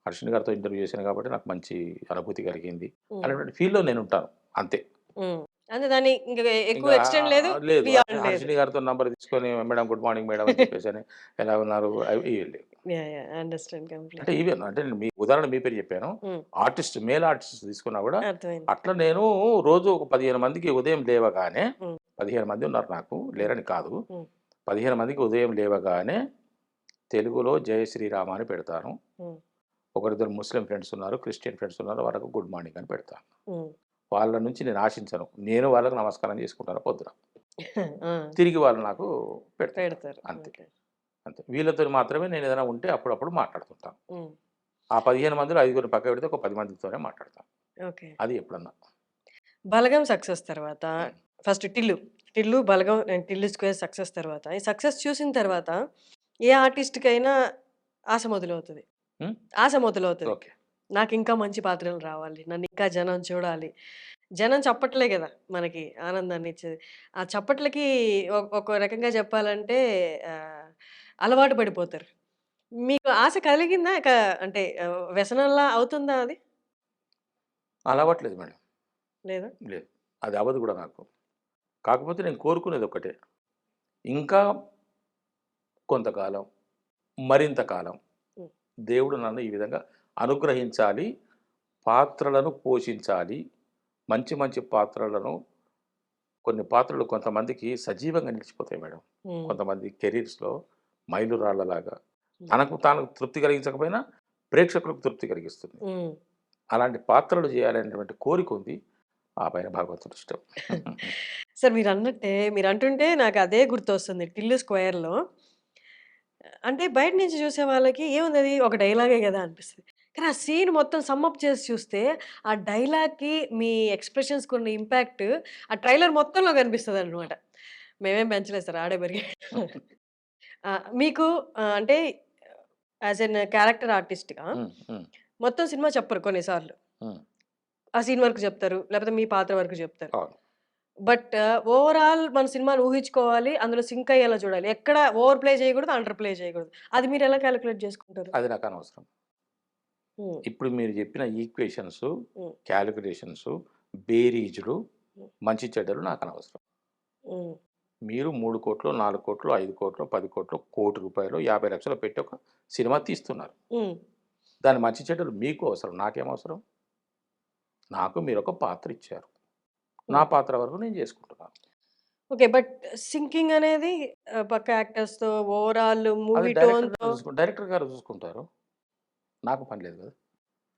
హర్షిని గారితో ఇంటర్వ్యూ చేశాను కాబట్టి నాకు మంచి అనుభూతి కలిగింది ఉమ్, అనేటువంటి ఫీల్‌లో నేను ఉంటాను అంతే. ఉమ్. అంటే దాన్ని ఇంకా ఎక్కువ ఇంకా ఎక్స్టెండ్ లేదు, లేదు. బియాండ్ లేదు. హర్షిని గారితో నంబర్ తీసుకొని మేడం గుడ్ మార్నింగ్ మేడం అని చెప్పేసని ఎలా ఉన్నారు అవి ఇవి లేవు. యా యా అండర్స్టాండ్ అంటే కంప్లీట్లీ. ఈవెన్ అంటే నేను మీ ఉదాహరణ మీ పేరు చెప్పాను. ఆర్టిస్ట్ మేల్ ఆర్టిస్ట్ తీసుకున్నా కూడా అర్థమైంది. అట్లా నేను రోజు ఒక 15 మందికి ఉదయం లేవగానే ఉమ్, 15 మంది ఉన్నారు నాకు లేరని కాదు. ఉమ్, 15 మందికి ఉదయం లేవగానే తెలుగులో జై శ్రీరామ అని పెడతాను. ఉమ్, ఒకరిద్దరు ముస్లిం ఫ్రెండ్స్ ఉన్నారు, క్రిస్టియన్ ఫ్రెండ్స్ ఉన్నారు. వాళ్ళకు గుడ్ మార్నింగ్ అని పెడతాను. ఉమ్. వాళ్ళ నుంచి నేను ఆశించను. నేను వాళ్ళకి నమస్కారం చేసుకుంటాను పొద్దున. ఆ, తిరిగి వాళ్ళు నాకు పెడతారు. పెడతారు. అంతే. ఓకే. అంతే. వీళ్ళతో మాత్రమే నేను ఏదైనా ఉంటే అప్పుడప్పుడు మాట్లాడుతుంటాను. ఉమ్, ఆ 15 మందిలో 5గురిని పక్కకు పెడితే ఒక 10 మందితోనే మాట్లాడతాను. ఓకే. అది ఎప్పుడన్నా. బలగం సక్సెస్ తర్వాత హ్మ్. First Tillu, Tillu Balagam and Tillu square success తర్వాత ఈ సక్సెస్ చూసిన తర్వాత ఏ ఆర్టిస్ట్‌కైనా ఆశ మొదలవుతది. హ్మ్. ఆశ మొదలవుతది. ఓకే. నాకింకా మంచి పాత్రలు రావాలి. నన్నింకా జనం చూడాలి. జనం చప్పట్లే గదా! మనకి ఆనందాన్నిచ్చేది. ఆ చప్పట్లకి ఒక రకంగా చెప్పాలంటే ఆహ్, అలవాటు పడిపోతారు. మీకు ఆశ కలిగిందా? అంటే వ్యసనంలా అవుతుందా అది? అలవాట్లేదు మేడం. లేదా? లేదు. అది అవ్వదు గూడా నాకు. కాకపోతే నేను కోరుకునేది ఒక్కటే. ఇంకా కొంతకాలం, మరింత కాలం హ్మ్. దేవుడు నన్ను ఈ విధంగా అనుగ్రహించాలి. పాత్రలను పోషించాలి. మంచి మంచి పాత్రలను కొన్ని పాత్రలు కొంతమందికి సజీవంగా నిలిచిపోతాయి మేడం. హ్మ్. కొంతమంది కెరీర్స్‌లో మైలురాళ్ళలాగా. హ్మ్. తనకు తాను తృప్తి కలిగించకపోయినా ప్రేక్షకులకు తృప్తి కలిగిస్తుంది. హ్మ్. అలాంటి పాత్రలు చేయాలనేటువంటి కోరికుంది. ఆ పైన భగవంతుడి ఇష్టం. సార్ మీరన్నట్టే మీరంటుంటే నాకదే గుర్తొస్తుంది. 'టిల్లు స్క్వేర్‌లో' అంటే బయట నుంచి చూసే వాళ్ళకి ఏముందది ఒక డైలాగే గదా! అనిపిస్తది. కానీ ఆ సీన్ మొత్తం సమ్మప్ చేసి చూస్తే ఆ డైలాగ్‌కి మీ ఎక్స్‌ప్రెషన్స్‌కున్న ఇంపాక్ట్ ఆ ట్రైలర్ మొత్తంలో కనిపిస్తదనమాట. మేమేం పెంచలేదు సార్ ఆడే పెరిగాం. మీకు అంటే యాస్ ఎన్ క్యారెక్టర్ ఆర్టిస్ట్‌గా హ్మ్. హ్మ్. మొత్తం సినిమా చెప్పరు కొన్ని సార్లు. హ్మ్. ఆ సీన్ వరకు చెప్తారు. లేకపోతే మీ పాత్ర వరకు చెప్తారు. అవును. బట్ ఓవరాల్ మన సినిమాని ఊహించుకోవాలి. అందులో సింక్ అయ్యేలా చూడాలి. ఎక్కడ ఓవర్ ప్లే చేయకూడదు. అండర్ ప్లే చేయకూడదు. అది మీరెలా కాలిక్యులేట్ చేసుకుంటారు? అది నాకనవసరం. హ్మ్. ఇప్పుడు మీరు చెప్పిన ఈక్వేషన్సు, హ్మ్. కాలిక్యులేషన్సు, బేరీజులు, హ్మ్. మంచి చెడ్డలు నాకనవసరం. హ్మ్. మీరు 3,00,00,000, 4,00,00,000, 5,00,00,000, 10,00,00,000, ₹1,00,00,000, 50,00,000 పెట్టి ఒక సినిమా తీస్తున్నారు. హ్మ్. దాని మంచి చెడ్డలు మీకు అవసరం. నాకేమవసరం? నాకు మీరొక పాత్ర ఇచ్చారు. నా హ్మ్. పాత్ర వరకు నేను చేసుకుంటున్నాను. ఓకే. బట్ సింకింగ్ అనేది పక్క యాక్టర్స్‌తో ఓవరాల్ అది మూవీ టోన్‌తో డైరెక్టర్ గారు చూసుకుంటారు. నాకు పని లేదు కదా!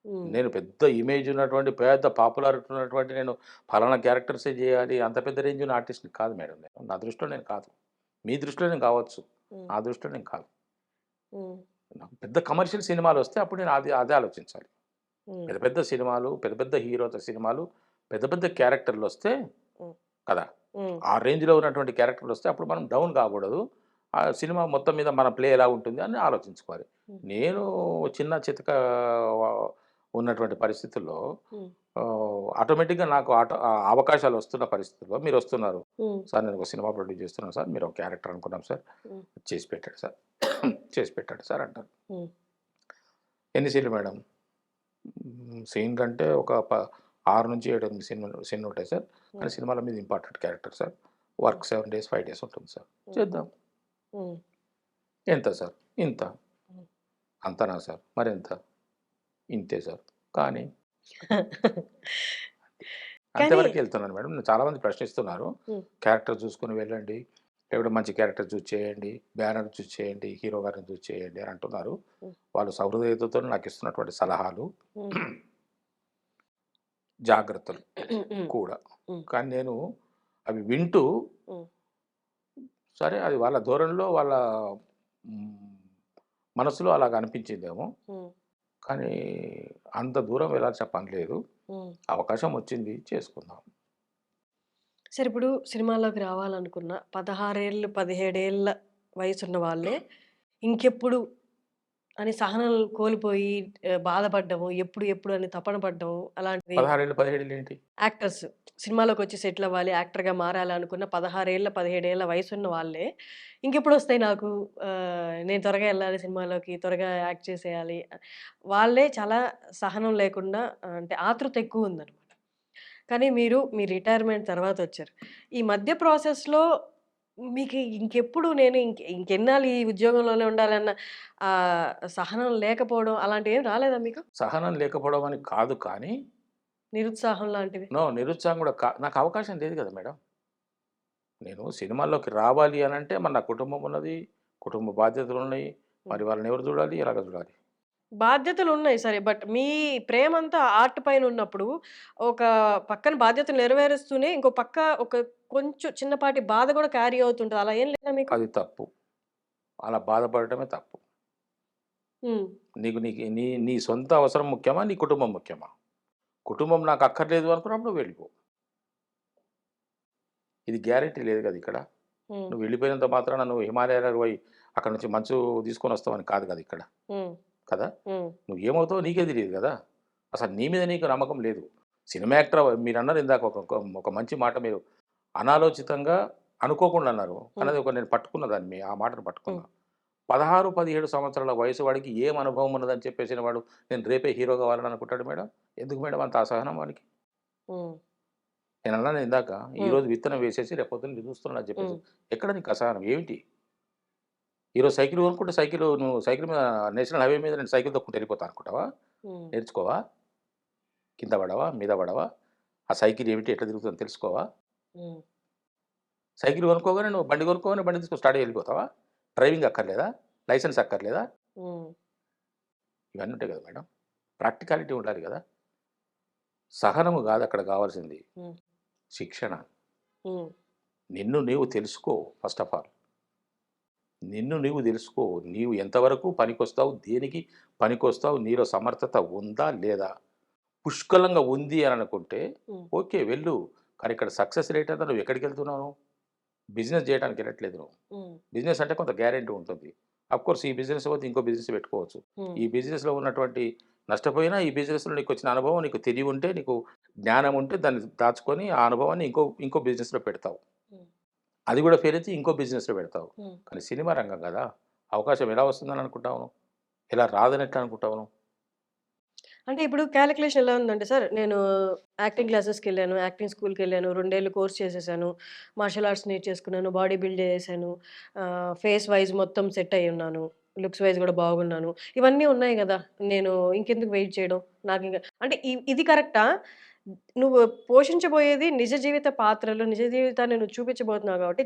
హ్మ్. నేను పెద్ద ఇమేజ్ ఉన్నటువంటి, పెద్ద పాపులారిటీ ఉన్నటువంటి నేను ఫలానా క్యారెక్టర్సే చేయాలి. అంత పెద్ద రేంజ్ ఉన్న ఆర్టిస్ట్‌ని కాదు మేడం నేను. నా దృష్టిలో నేను కాదు. మీ దృష్టిలో నేను కావచ్చు. హ్మ్. నా దృష్టిలో నేను కాదు. హ్మ్. నాకు పెద్ద కమర్షియల్ సినిమాలొస్తే అప్పుడు నేను అదే ఆలోచించాలి. హ్మ్. పెద్ద పెద్ద సినిమాలు, పెద్ద పెద్ద హీరోల సినిమాలు, పెద్ద పెద్ద క్యారెక్టర్‌లొస్తే హ్మ్. కదా! హ్మ్. ఆ రేంజ్‌లో ఉన్నటువంటి క్యారెక్టర్‌లొస్తే అప్పుడు మనం డౌన్ కాకూడదు. ఆ సినిమా మొత్తం మీద మన ప్లే ఎలా ఉంటుంది అని ఆలోచించుకోవాలి. హ్మ్. నేను చిన్న చితక వ ఉన్నటువంటి పరిస్థితుల్లో హ్మ్. ఆటోమేటిక్‌గా నాకు అవకాశాలు వస్తున్న పరిస్థితుల్లో మీరొస్తున్నారు. హ్మ్. సార్ నేను ఒక సినిమా ప్రొడ్యూస్ చేస్తున్నాను సార్. మీరు ఒక క్యారెక్టర్ అనుకున్నాం సార్. హ్మ్. చేసి పెట్టండి సార్. చేసి పెట్టండి సార్ అంటారు. హ్మ్. ఎన్ని సీన్‌లు మేడం? సీన్‌లంటే ఒక 6-7, 8 సీన్‌లుంటాయి సార్. కానీ హ్మ్. సినిమాల మీద ఇంపార్టెంట్ క్యారెక్టర్ సార్. హ్మ్. వర్క్ 7 డేస్, 5 డేస్ ఉంటుంది సార్. హ్మ్. చేద్దాం. హ్మ్. ఎంత సార్? ఇంత. హ్మ్. అంతనా సార్? మరెంత? ఇంతే సార్. కానీ కానీ అంతవరకే ఎళ్తున్నాను మేడం. చాలామంది ప్రశ్నిస్తున్నారు. హ్మ్. క్యారెక్టర్ చూసుకొని వెళ్ళండి. లేకపోతే మంచి క్యారెక్టర్ చూజ్ చేయండి. బ్యానర్ చూజ్ చేయండి. హీరో గారిని చూజ్ చేయండి అని అంటున్నారు. హ్మ్. వాళ్ళు సహృదయతతో నాకిస్తున్నటువంటి సలహాలు, హ్మ్. జాగ్రత్తలు హ్మ్. కూడా. హ్మ్. కానీ నేను అవి వింటూ హ్మ్. సరే అది వాళ్ళ ధోరణిలో వాళ్ళ హ్మ్, మనసులో అలాగ అనిపించిందేమో. హ్మ్. కానీ అంత దూరం వెళ్ళాల్సిన పని లేదు. హ్మ్. అవకాశం వచ్చింది చేసుకుందాం. సరే ఇప్పుడు సినిమాల్లోకి రావాలనుకున్న 16 ఏళ్ళు, 17 ఏళ్ల వయసున్న వాళ్ళే ఇంకెప్పుడు అని సహనం కోల్పోయి బాధపడ్డము, ఎప్పుడు ఎప్పుడు అని తపన పడ్డము అలాంటివి 16 ఏళ్ళు 17 ఏళ్ళు ఏంటి? యాక్టర్స్ సినిమాలోకొచ్చి సెటిల్ అవ్వాలి, యాక్టర్‌గా మారాలనుకున్న 16 ఏళ్ల, 17 ఏళ్ల వయసున్న వాళ్ళే ఇంకెప్పుడొస్తాయి నాకు నేను త్వరగా ఎళ్ళాలి సినిమాలోకి, త్వరగా యాక్ట్ చేసేయాలి. వాళ్ళే చాలా సహనం లేకుండా అంటే ఆతృత ఎక్కువుందనమాట. కానీ మీరు మీ రిటైర్మెంట్ తర్వాతొచ్చారు. ఈ మధ్య ప్రాసెస్‌లో మీకు ఇంకెప్పుడు నేను ఇంకెన్నాళ్ళు ఈ ఉద్యోగంలోనే ఉండాలన్న సహనం లేకపోవడం అలాంటివేం రాలేదా మీకు? సహనం లేకపోవడం అని కాదు కానీ, నిరుత్సాహం లాంటివి? నిరుత్సాహం కూడా నాకు అవకాశం లేదు కదా మేడం. నేను సినిమాల్లోకి రావాలి అనంటే మరి నా కుటుంబం ఉన్నది, కుటుంబ బాధ్యతలున్నాయి. మరి వాళ్ళని ఎవరు చూడాలి? ఎలాగ చూడాలి? బాధ్యతలున్నాయి సరే. బట్ మీ ప్రేమంతా ఆర్ట్ పైనున్నప్పుడు, ఒక పక్కన బాధ్యతలు నెరవేరుస్తూనే, ఇంకో పక్క ఒక కొంచెం చిన్నపాటి బాధ గూడా క్యారీ అవుతుంటది. అలా ఏం లేదా మీకు? అది తప్పు. అలా బాధపడటమే తప్పు. హ్మ్. నీకు నీ నీ సొంత అవసరం ముఖ్యమా? నీ కుటుంబం ముఖ్యమా? కుటుంబం నాకు అక్కర్లేదు అనుకున్నప్పుడు నువ్వు వెళ్ళిపో. ఇది గ్యారంటీ లేదు కదా ఇక్కడ. హ్మ్. నువ్వు వెళ్ళిపోయినంత మాత్రాన నువ్వు హిమాలయాలకు పోయి అక్కడి నుంచి మంచు తీసుకొనొస్తావని కాదు కదా ఇక్కడ. హ్మ్. కదా! హ్మ్. నువ్వేమవుతావో నీకే తెలీదు గదా! అసలు నీ మీద నీకు నమ్మకం లేదు. సినిమా యాక్టర్ మీరన్నారు ఇందాక ఒక మంచి మాట మీరు అనాలోచితంగా అనుకోకుండా అన్నారు. కానీ హ్మ్. అది నేను పట్టుకున్న దాన్ని ఆ మాటను హ్మ్. పట్టుకున్నా. 16, 17 సంవత్సరాల వయసు వాడికి ఏం అనుభవం ఉన్నదని చెప్పేసిన వాడు నేను రేపే హీరో కావాలని అనుకుంటాడు మేడం. ఎందుకు మేడం అంత అసహనం వానికి? హ్మ్. నేనన్నాను ఇందాక హ్మ్. ఈరోజు విత్తనం వేసేసి రేపొద్దున నేను చూస్తున్నాను అని చెప్పేసి. హ్మ్. ఎక్కడ నీకు అసహనం ఏమిటి? ఈరోజు సైకిల్ కొనుక్కుంటే నువ్వు సైకిల్ మీద నేషనల్ హైవే మీద నేను సైకిల్ తొక్కుంటూ వెళ్ళిపోతా అనుకుంటావా? హ్మ్. నేర్చుకోవా? కింద పడవా? మీద పడవా? ఆ సైకిల్ ఏమిటి? ఎట్లా తిరుగుతుందో తెలుసుకోవా? హ్మ్. సైకిల్ కొనుక్కోగానే నువ్వు బండి కొనుక్కోగానే బండి తీసుకొని స్టార్ట్ అయ్యి వెళ్ళిపోతావా? డ్రైవింగ్ అక్కర్లేదా? లైసెన్స్ అక్కర్లేదా? హ్మ్. ఇవన్నీ ఉంటాయి కదా మేడం. ప్రాక్టికాలిటీ ఉండాలి కదా! సహనము కాదు అక్కడ కావాల్సింది. హ్మ్. శిక్షణ. హ్మ్. నిన్ను నీవు తెలుసుకో ఫస్ట్ ఆఫ్ ఆల్. నిన్ను నీవు తెలుసుకో. నీవు ఎంతవరకు పనికొస్తావు? దేనికి పనికొస్తావు? నీలో సమర్థత ఉందా? లేదా? పుష్కలంగా ఉంది అని అనుకుంటే హ్మ్. ఓకే. వెళ్ళు. కానీ ఇక్కడ సక్సెస్ రేట్ అంతా నువ్వు ఎక్కడికెళ్తున్నావు? బిజినెస్ జేయడానికి వెళ్ళట్లేదు నువ్వు. హ్మ్. బిజినెస్ అంటే కొంత గ్యారంటీ ఉంటుంది. అఫ్‌కోర్స్ ఈ బిజినెస్ పోతే ఇంకో బిజినెస్ పెట్టుకోవచ్చు. హ్మ్. ఈ బిజినెస్‌లో ఉన్నటువంటి నష్టపోయినా ఈ బిజినెస్‌లో నీకొచ్చిన అనుభవం, నీకు తెలివుంటే, నీకు జ్ఞానం ఉంటే దాన్ని దాచుకొని ఆ అనుభవాన్ని ఇంకో బిజినెస్‌లో పెడతావు. హ్మ్. అది కూడా ఫెయిల్ అయితే ఇంకో బిజినెస్‌లో పెడతావు. హ్మ్. కానీ సినిమా రంగం గదా! అవకాశం ఎలా వస్తుందని అనుకుంటావు నువ్వు? ఎలా రాదని ఎట్లా అనుకుంటావు నువ్వు? అంటే ఇప్పుడు కాలిక్యులేషన్ ఎలా ఉందంటే సార్, నేను యాక్టింగ్ క్లాసెస్‌కెళ్ళాను, యాక్టింగ్ స్కూల్‌కెళ్ళాను, 2 ఏళ్ళు కోర్స్ చేసేసాను, మార్షల్ ఆర్ట్స్ నేర్చేసుకున్నాను, బాడీ బిల్డ్ చేసేసాను, ఫేస్ వైస్ మొత్తం సెట్ అయ్యున్నాను, లుక్స్ వైస్ గూడా బాగున్నాను. ఇవన్నీ ఉన్నాయి గదా! నేను ఇంకెందుకు వెయిట్ చేయడం? నాకింక అంటే ఇది కరెక్టా? నువ్వు పోషించబోయేది నిజ జీవిత పాత్రలు, నిజ జీవితాన్ని నువ్వు చూపించబోతున్నావు గాబట్టి,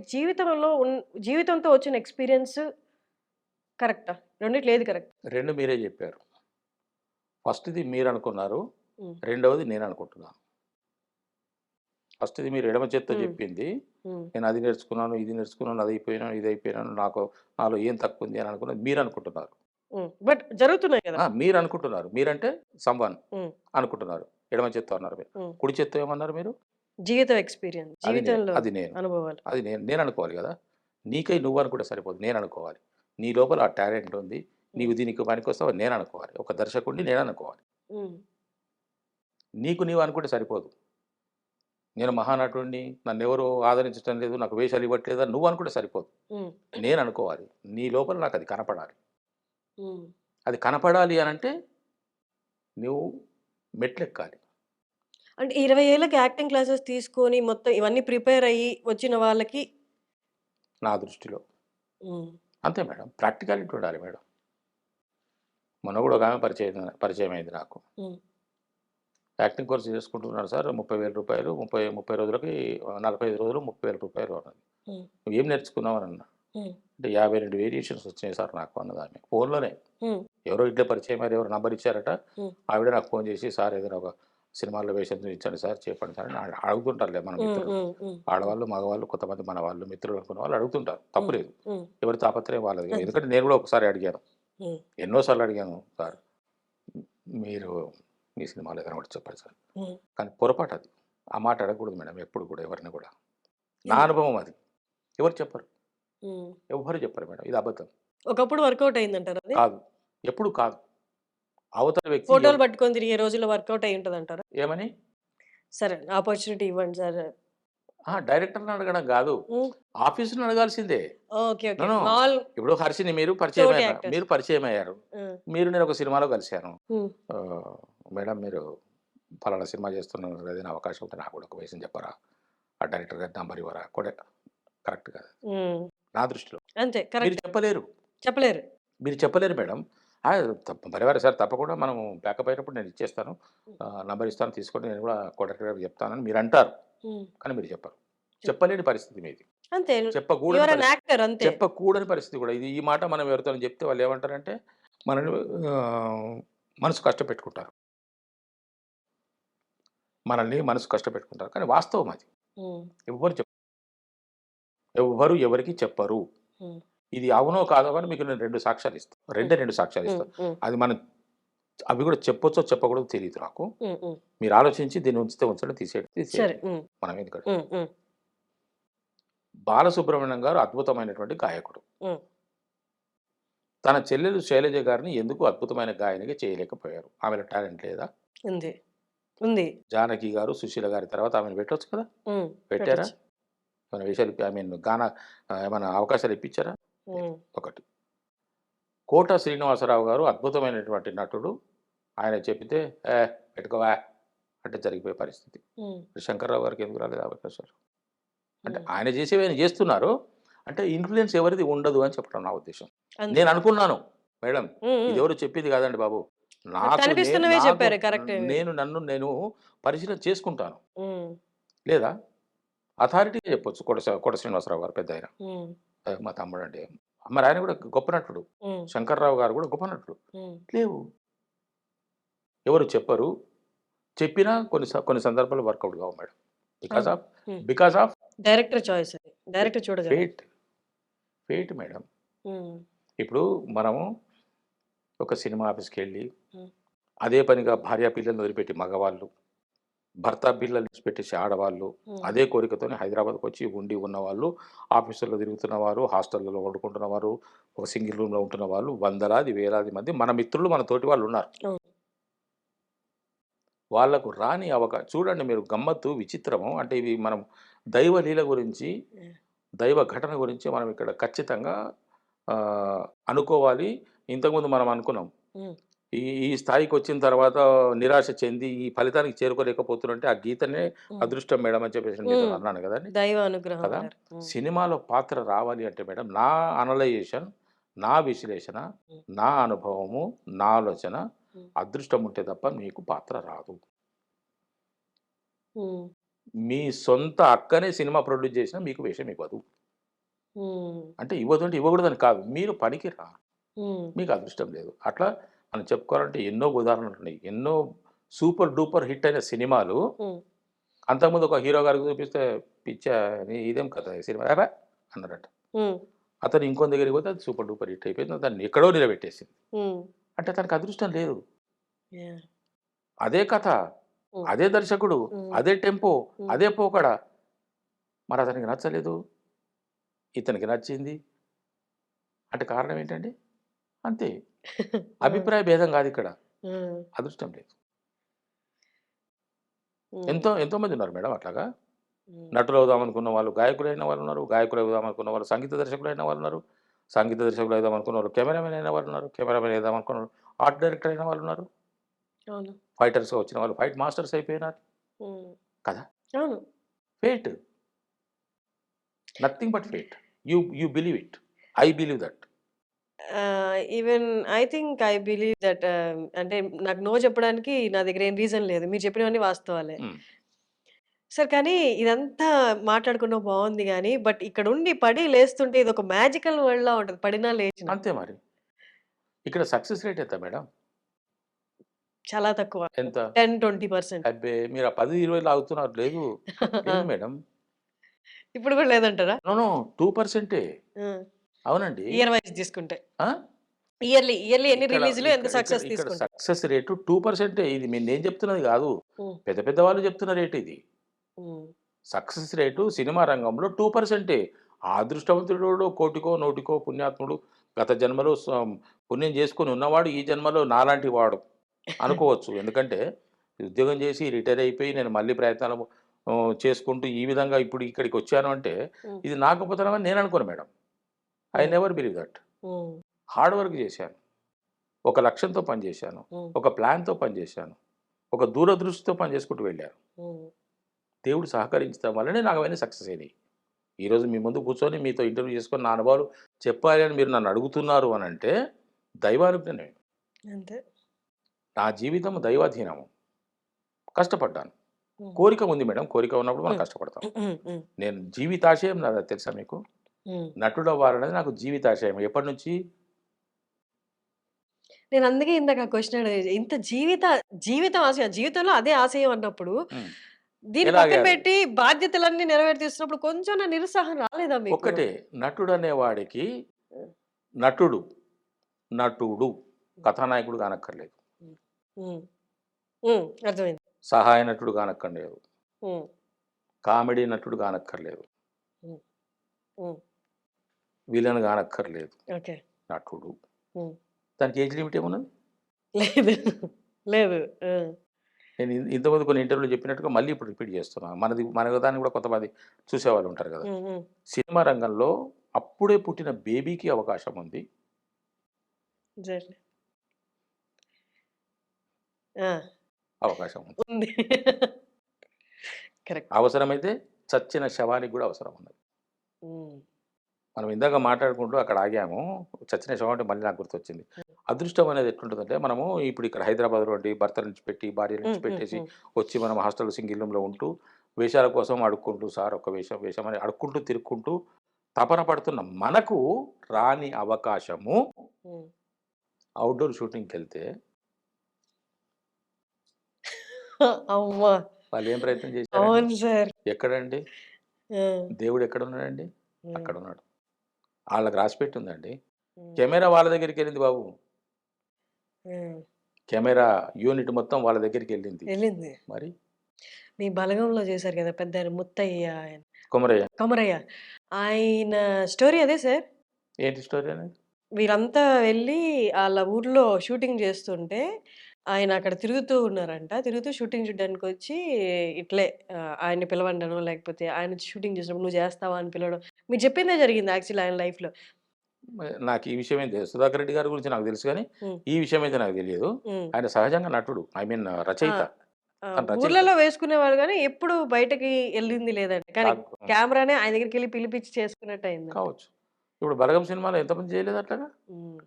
జీవితంతో వచ్చిన ఎక్స్‌పీరియన్స్ కరెక్టా? రెండిట్లో ఏది కరెక్ట్? 2 మీరే జెప్పారు. ఫస్ట్‌ది మీరనుకున్నారు. హ్మ్. రెండవది నేననుకుంటున్నాను. ఫస్ట్‌ది మీరు ఎడమ చేత్తో హ్మ్. జెప్పింది. హ్మ్. నేను అది నేర్చుకున్నాను, ఇది నేర్చుకున్నాను, అదయిపోయినాను, ఇదయిపోయినాను, నాలో ఏం తక్కువుంది అని అనుకున్నది మీరనుకుంటున్నారు. హ్మ్. బట్ జరుగుతున్నాయి గదా! మీరనుకుంటున్నారు. మీరంటే సమ్‌వన్ హ్మ్. అనుకుంటున్నారు. ఎడమ చేత్తో అన్నారు మీరు. హ్మ్. కుడి చేత్తో ఏమన్నారు మీరు? జీవితం ఎక్స్‌పీరియన్స్. అది నేను. జీవితంలో అది నేను. అనుభవాలు. అది నేను. నేననుకోవాలి గదా! నీకై నువ్వనుకుంటే సరిపోదు. నేననుకోవాలి. నీ లోపల ఆ టాలెంట్ ఉంది. హ్మ్. నీవు దీనికి పనికొస్తావని నేననుకోవాలి. ఒక దర్శకుడిని నేననుకోవాలి. హ్మ్. నీకు నీవు అనుకుంటే సరిపోదు. నేను మహానటుడిని, నన్నెవరు ఆదరించటం లేదు, నాకు వేషాలు ఇవ్వట్లేదని నువ్వనుకుంటే సరిపోదు. హ్మ్. నేననుకోవాలి. నీ లోపల నాకది కనపడాలి. హ్మ్. అది కనపడాలి అనంటే నువ్వు మెట్లెక్కాలి. అంటే 20 ఏళ్ళకి యాక్టింగ్ క్లాసెస్ తీసుకొని మొత్తం ఇవన్నీ ప్రిపేర్ అయ్యి వచ్చిన వాళ్ళకి నా దృష్టిలో. హ్మ్. అంతే మేడం. ప్రాక్టికాలిటీ ఉండాలి మేడం. మొన్న గూడా ఒకామె పరిచయమైంది నాకు. హ్మ్. యాక్టింగ్ కోర్స్ చేసుకుంటున్నాను సార్. రూ. 30,000 30 రోజులకి 45 రోజులు రూ. 30,000 అన్నది. హ్మ్. నువ్వేం నేర్చుకున్నావు అని అన్నా. హ్మ్. అంటే 52 వేరియేషన్స్ వచ్చినాయి సార్ నాకు అన్నదామె. ఫోన్‌లోనే. హ్మ్. ఎవరో ఇట్లే పరిచయమయ్యారు. ఎవరో నంబర్ ఇచ్చారట. హ్మ్. ఆవిడ నాకు ఫోన్ చేసి సార్ ఏదైనా ఒక సినిమాలో వేషం చూపించండి సార్, చెప్పండి సార్ అని అడుగుతుంటారులే మన హ్మ్. మిత్రులు. హ్మ్. హ్మ్. ఆడవాళ్ళు, మగవాళ్ళు కొంతమంది మన వాళ్ళు మిత్రులు అనుకున్న వాళ్ళు అడుగుతుంటారు. తప్పు హ్మ్. లేదు. హ్మ్. ఎవరి తాపత్రయం వాళ్ళది. అంతే. ఎందుకంటే నేను కూడా ఒకసారి అడిగాను. హ్మ్. ఎన్నో సార్లు అడిగాను. సార్ మీరు మీ సినిమాలో ఏదైనా ఒకటి చెప్పండి సార్. హ్మ్. కానీ పొరపాటు అది. ఆ మాట అడగకూడదు మేడం ఎప్పుడు కూడా ఎవరిని కూడా. నా ఎందుకు? అనుభవం అది. ఎవరు చెప్పరు. హ్మ్. ఎవ్వరు చెప్పరు మేడం. ఇది అబద్ధం. ఒకప్పుడు వర్కౌట్ అయిందంటారా అది? కాదు. ఎప్పుడు కాదు. అవతల వ్యక్తి ఫోటోలు పట్టుకొని తిరిగే రోజుల్లో వర్కౌట్ అయి ఉంటది అంటారా? ఏమని సరే ఆపర్చునిటీ ఇవ్వండి సార్. డైరెక్టర్ని అడగడం కాదు, ఆఫీసుని అడగాల్సిందే. ఓకే. ఓకే. నో, మాల్ ఇప్పుడు హర్షిని మీరు తోటి యాక్టర్స్. మీరు పరిచయం అయ్యారు. మీరు నేను ఒక సినిమాలో కలిశాను. హ్మ్. మేడం మీరు ఫలానా సినిమా చేస్తున్నారు, ఏదైనా అవకాశం ఉంటే నాకు కూడా ఒక వయసుని చెప్పరా, ఆ డైరెక్టర్ గారి నంబర్ ఇవ్వరా, కూడా కరెక్ట్ కాదు నా దృష్టిలో. అంతే మీరు కరెక్ట్. చెప్పలేరు, చెప్పలేరు. మీరు చెప్పలేరు మేడం. పరివారం సార్ తప్పకుండా మనం ప్యాకప్ అయినప్పుడు నేను ఇచ్చేస్తాను, నంబర్ ఇస్తాను తీసుకోండి, నేను కూడా డైరెక్టర్ గారికి చెప్తానని మీరు అంటారు. కానీ మీరు చెప్పరు. చెప్పలేని పరిస్థితి మీది. అంతే. చెప్పకూడని యువర్ అన్ పరిస్థితి. యాక్టర్ అంతే. చెప్పకూడని పరిస్థితి కూడా ఇది. ఈ మాట మనం ఎవరితో చెప్తే వాళ్ళు ఏమంటారంటే మనని మనసు కష్టపెట్టుకుంటారు, మనల్ని మనసు కష్టపెట్టుకుంటారు. కానీ వాస్తవం అది. ఎవ్వరు ఎవరికి చెప్పరు. ఇది అవునో కాదో కానీ మీకు నేను 2 సాక్ష్యాలు ఇస్తాను. 2 సాక్ష్యాలు ఇస్తాను. అది మనం అవి కూడా చెప్పొచ్చో చెప్పకూడదో తెలియదు నాకు. మీరు ఆలోచించి దీన్ని ఉంచితే ఉంచండి, తీసేయండి. మనం ఎందుకంటే బాలసుబ్రహ్మణ్యం గారు అద్భుతమైనటువంటి గాయకుడు. తన చెల్లెలు శైలజ గారిని ఎందుకు అద్భుతమైన గాయనిగా చేయలేకపోయారు? ఆమెలో టాలెంట్ లేదా? ఉంది. జానకి గారు సుశీల గారి తర్వాత ఆమెను పెట్టవచ్చు కదా, పెట్టారా? ఏమైనా విషయాలు గానా ఏమైనా అవకాశాలు ఇప్పించారా? ఒకటి. కోట శ్రీనివాసరావు గారు అద్భుతమైనటువంటి నటుడు, ఆయన చెప్పితే పెట్టుకోవా అంటే జరిగిపోయే పరిస్థితి. శంకర్రావు గారికి ఎందుకు రాలేదు అవకాశాలు? అంటే ఆయన చేసేవి ఆయన చేస్తున్నారు అంటే ఇన్ఫ్లుయెన్స్ ఎవరిది ఉండదు అని చెప్పడం నా ఉద్దేశం. నేను అనుకున్నాను మేడం, ఇది ఎవరు చెప్పింది కాదండి బాబు, నేను పరిశీలన చేసుకుంటాను. లేదా అథారిటీగా చెప్పొచ్చు కోట శ్రీనివాసరావు గారు పెద్ద ఆయన, మా తమ్ముడు అంటే. మరి ఆయన కూడా గొప్ప నటుడు, శంకర్రావు గారు కూడా గొప్ప నటుడు. లేవు, ఎవరు చెప్పరు. చెప్పినా కొన్ని సందర్భాలు వర్కౌట్ కావు madam. Because of director choice. Director చూడగా ఫేట్ మేడం. ఇప్పుడు మనము ఒక సినిమా ఆఫీస్కి వెళ్ళి అదే పనిగా భార్య పిల్లల్ని వదిలిపెట్టి మగవాళ్ళు, భర్త పిల్లలు పెట్టేసి ఆడవాళ్ళు, అదే కోరికతోనే హైదరాబాద్కి వచ్చి ఉన్నవాళ్ళు, ఆఫీసుల్లో తిరుగుతున్న వారు, హాస్టల్లో వండుకుంటున్న వారు, ఒక సింగిల్ రూమ్లో ఉంటున్న వాళ్ళు వందలాది వేలాది మంది మన మిత్రులు, మన తోటి వాళ్ళు ఉన్నారు. వాళ్ళకు రాని అవకాశం చూడండి మీరు, గమ్మత్తు విచిత్రము. అంటే ఇవి మనం దైవ లీల గురించి, దైవ ఘటన గురించి మనం ఇక్కడ ఖచ్చితంగా అనుకోవాలి. ఇంతకుముందు మనం అనుకున్నాం, ఈ స్థాయికి వచ్చిన తర్వాత నిరాశ చెంది ఈ ఫలితానికి చేరుకోలేకపోతున్నంటే ఆ గీతనే అదృష్టం మేడం అని చెప్పేసి అన్నాను కదండి, దైవ అనుగ్రహం కదా. సినిమాలో పాత్ర రావాలి అంటే మేడం, నా అనలైజేషన్, నా విశ్లేషణ, నా అనుభవము, నా ఆలోచన, అదృష్టం ఉంటే తప్ప మీకు పాత్ర రాదు. మీ సొంత అక్కనే సినిమా ప్రొడ్యూస్ చేసినా మీకు వేషం ఇవ్వదు. అంటే ఇవ్వదు అంటే ఇవ్వకూడదని కాదు, మీరు పనికి రా, మీకు అదృష్టం లేదు. అట్లా మనం చెప్పుకోవాలంటే ఎన్నో ఉదాహరణలు ఉన్నాయి. ఎన్నో సూపర్ డూపర్ హిట్ అయిన సినిమాలు అంతకుముందు ఒక హీరో గారికి చూపిస్తే పిచ్చా ఇదేం కదా సినిమా అన్నారట. అతను ఇంకొక దగ్గరికి పోతే అది సూపర్ డూపర్ హిట్ అయిపోయింది, దాన్ని ఎక్కడో నిలబెట్టేసింది. అంటే తనకు అదృష్టం లేదు. అదే కథ, అదే దర్శకుడు, అదే టెంపో, అదే పోకడ, మరి అతనికి నచ్చలేదు, ఇతనికి నచ్చింది అంటే కారణం ఏంటండి? అంతే, అభిప్రాయ భేదం కాదు ఇక్కడ, అదృష్టం లేదు. ఎంతో మంది ఉన్నారు మేడం అట్లాగా. నటులు అవుదాం అనుకున్న వాళ్ళు గాయకులు అయిన వాళ్ళు ఉన్నారు, గాయకులు అవుదాం అనుకున్న వాళ్ళు సంగీత దర్శకులు అయిన వాళ్ళు ఉన్నారు, సంగీత దర్శకులు అవుదాం అనుకున్న వాళ్ళు కెమెరామెన్ అయిన వాళ్ళు ఉన్నారు, కెమెరామెన్ అవుదాం అనుకున్న వాళ్ళు ఆర్ట్ డైరెక్టర్ అయిన వాళ్ళు ఉన్నారు, ఫైటర్స్గా వచ్చిన వాళ్ళు ఫైట్ మాస్టర్స్ అయిపోయినారు కదా. Fate, nothing but fate. You believe it, I believe that. Even I believe that. అంటే నాకు నో చెప్పడానికి నా దగ్గర ఏం రీజన్ లేదు. మీరు చెప్పినవన్నీ వాస్తవాలే సార్. కానీ ఇదంతా మాట్లాడుకున్న బాగుంది కానీ, బట్ ఇక్కడ ఉండి పడి లేస్తుంటే ఇది ఒక మ్యాజికల్ వరల్డ్ లా ఉంటుంది. పడినా లేచిన అంతే. మరి ఇక్కడ సక్సెస్ రేట్ ఎంత మేడం? చాలా తక్కువ. ఎంత? 10-20%. అబ్బే, మీరు 10-20 లాగుతున్నారు. లేదు మేడం, ఇప్పుడు కూడా లేదంటారా? 2%. అవునండి, ఇయర్ వైజ్ తీసుకుంటే ఇయర్లీ ఎన్ని రిలీజ్లు, ఎంత సక్సెస్ తీసుకుంటే సక్సెస్ రేటు 2%. ఇది నేను చెప్తున్నది కాదు, పెద్ద పెద్ద వాళ్ళు చెప్తున్న రేటు ఇది. సక్సెస్ రేటు సినిమా రంగంలో 2%. ఆ అదృష్టవంతుడు కోటికో నోటికో పుణ్యాత్ముడు గత జన్మలో పుణ్యం చేసుకొని ఉన్నవాడు ఈ జన్మలో నాలాంటి వాడు అనుకోవచ్చు. ఎందుకంటే ఉద్యోగం చేసి రిటైర్ అయిపోయి నేను మళ్ళీ ప్రయత్నాలు చేసుకుంటూ ఈ విధంగా ఇప్పుడు ఇక్కడికి వచ్చాను అంటే ఉమ్, ఇది నా గొప్పతనమని నేను అనుకోను madam. I um, never believe that. Um, hard work చేశాను, ఒక లక్ష్యంతో పనిచేశాను, ఉమ్, ఒక ప్లాన్తో పనిచేశాను, ఒక దూరదృష్టితో పని చేసుకుంటూ వెళ్ళాను. ఉమ్. దేవుడు సహకరించడం వల్లనే నాకు అవన్నీ సక్సెస్ అయినాయి. ఈరోజు మీ ముందు కూర్చొని మీతో ఇంటర్వ్యూ చేసుకొని నా అనుభవాలు చెప్పాలి అని మీరు నన్ను అడుగుతున్నారు అని అంటే దైవానుగ్రహమే. అంతే. నా జీవితం దైవాధీనము. కష్టపడ్డాను. ఉమ్, కోరిక ఉంది మేడం. కోరిక ఉన్నప్పుడు మనం కష్టపడతాం. ఉమ్, ఉమ్, నేను జీవితాశయం నాది తెలుసా మీకు? ఉమ్. నటుడు అవ్వాలనేది నాకు జీవితాశయం. ఎప్పటి నుంచి? నేను అందుకే ఇందాక ఆ క్వశ్చన్ అడిగేది. ఇంత జీవితం ఆశయం, జీవితంలో అదే ఆశయం అన్నప్పుడు ఉమ్. దీన్ని ఎలాగే పక్కన అది? పెట్టి బాధ్యతలన్నీ నెరవేర్తిస్తున్నప్పుడు కొంచెం నా నిరుత్సాహం రాలేదా మీకు? ఒక్కటే, నటుడు అనేవాడికి నటుడు నటుడు కథానాయకుడు కానక్కర్లేదు, ఉమ్, ఉమ్, అర్థమైంది. సహాయ నటుడు కానక్కర్లేదు, ఉమ్, కామెడీ నటుడు కానక్కర్లేదు, ఉమ్, ఉమ్, విలన్ కానక్కర్లేదు. ఓకే. నటుడు. ఉమ్. దానికి ఏజ్ లిమిట్ ఏమున్నది? లేదు, లేదు. నేను ఇంతకుముందు కొన్ని ఇంటర్వ్యూలు చెప్పినట్టుగా మళ్ళీ ఇప్పుడు రిపీట్ చేస్తున్నాను. మన దాన్ని కూడా కొంతమంది చూసేవాళ్ళు ఉంటారు కదా. సినిమా రంగంలో అప్పుడే పుట్టిన బేబీకి అవకాశం ఉంది. ఎగ్జాక్ట్లీ. అవకాశం ఉంది. ఉంది. కరెక్ట్. అవసరమైతే చచ్చిన శవానికి కూడా అవసరం ఉన్నది. మనం ఇందాక మాట్లాడుకుంటూ అక్కడ ఆగాము. చచ్చిన శవం అంటే మళ్ళీ నాకు గుర్తొచ్చింది. అదృష్టం అనేది ఎట్లుంటుందంటే మనము ఇప్పుడు ఇక్కడ హైదరాబాద్లో ఉండి భర్త నుంచి పెట్టి భార్య నుంచి పెట్టేసి వచ్చి మనం హాస్టల్ సింగిల్ రూమ్లో ఉంటూ వేషాల కోసం అడుక్కుంటూ సార్ ఒక వేషం వేషం అని అడుక్కుంటూ తిరుక్కుంటూ తపన పడుతున్న మనకు రాని అవకాశము అవుట్డోర్ షూటింగ్కి వెళ్తే అమ్మా, వాళ్ళు ఏం ప్రయత్నం చేశారు? అవును సార్. ఎక్కడండి దేవుడు ఎక్కడ ఉన్నాడండి? అక్కడ ఉన్నాడు. వాళ్ళకి రాసిపెట్టి ఉందండి. కెమెరా వాళ్ళ దగ్గరికి వెళ్ళింది బాబు. కెమెరా యూనిట్ మొత్తం వాళ్ళ దగ్గరికి వెళ్ళింది. వెళ్ళింది. మరి మీ బలగంలో చేశారు కదా పెద్ద ఆయన ముత్తయ్య ఆయన, కొమరయ్య కొమరయ్య, ఆయన స్టోరీ అదే సార్. ఏంటి స్టోరీ అనేది? వీరంతా వెళ్ళి వాళ్ళ ఊర్లో షూటింగ్ చేస్తుంటే ఆయన అక్కడ తిరుగుతూ ఉన్నారంట. తిరుగుతూ షూటింగ్ చూడడానికి వచ్చి ఇట్లే ఆయన్ని పిలవండనో లేకపోతే ఆయన షూటింగ్ చేసినప్పుడు నువ్వు చేస్తావా అని పిలవడం. మీరు చెప్పిందే జరిగింది యాక్చువల్లీ ఆయన లైఫ్‌లో. నాకు ఈ విషయం ఏం తెలియదు. సుధాకర్ రెడ్డి గారి గురించి నాకు తెలుసు కానీ హ్మ్. ఈ విషయం అయితే నాకు తెలియదు. హ్మ్. ఆయన సహజంగా నటుడు, ఐ మీన్ ఆ! రచయిత. ఆ! తను రచయిత. ఊర్లలో వేసుకునేవాడు గానీ ఎప్పుడు బయటకి ఎళ్ళింది లేదంట. కానీ కాదు. కెమెరానే ఆయన దగ్గరికెళ్ళి పిలిపిచ్చి చేసుకున్నట్టు అయిందంట. కావచ్చు. ఇప్పుడు బలగం సినిమాలో ఎంతమంది చేయలేదు అట్లాగా? హ్మ్.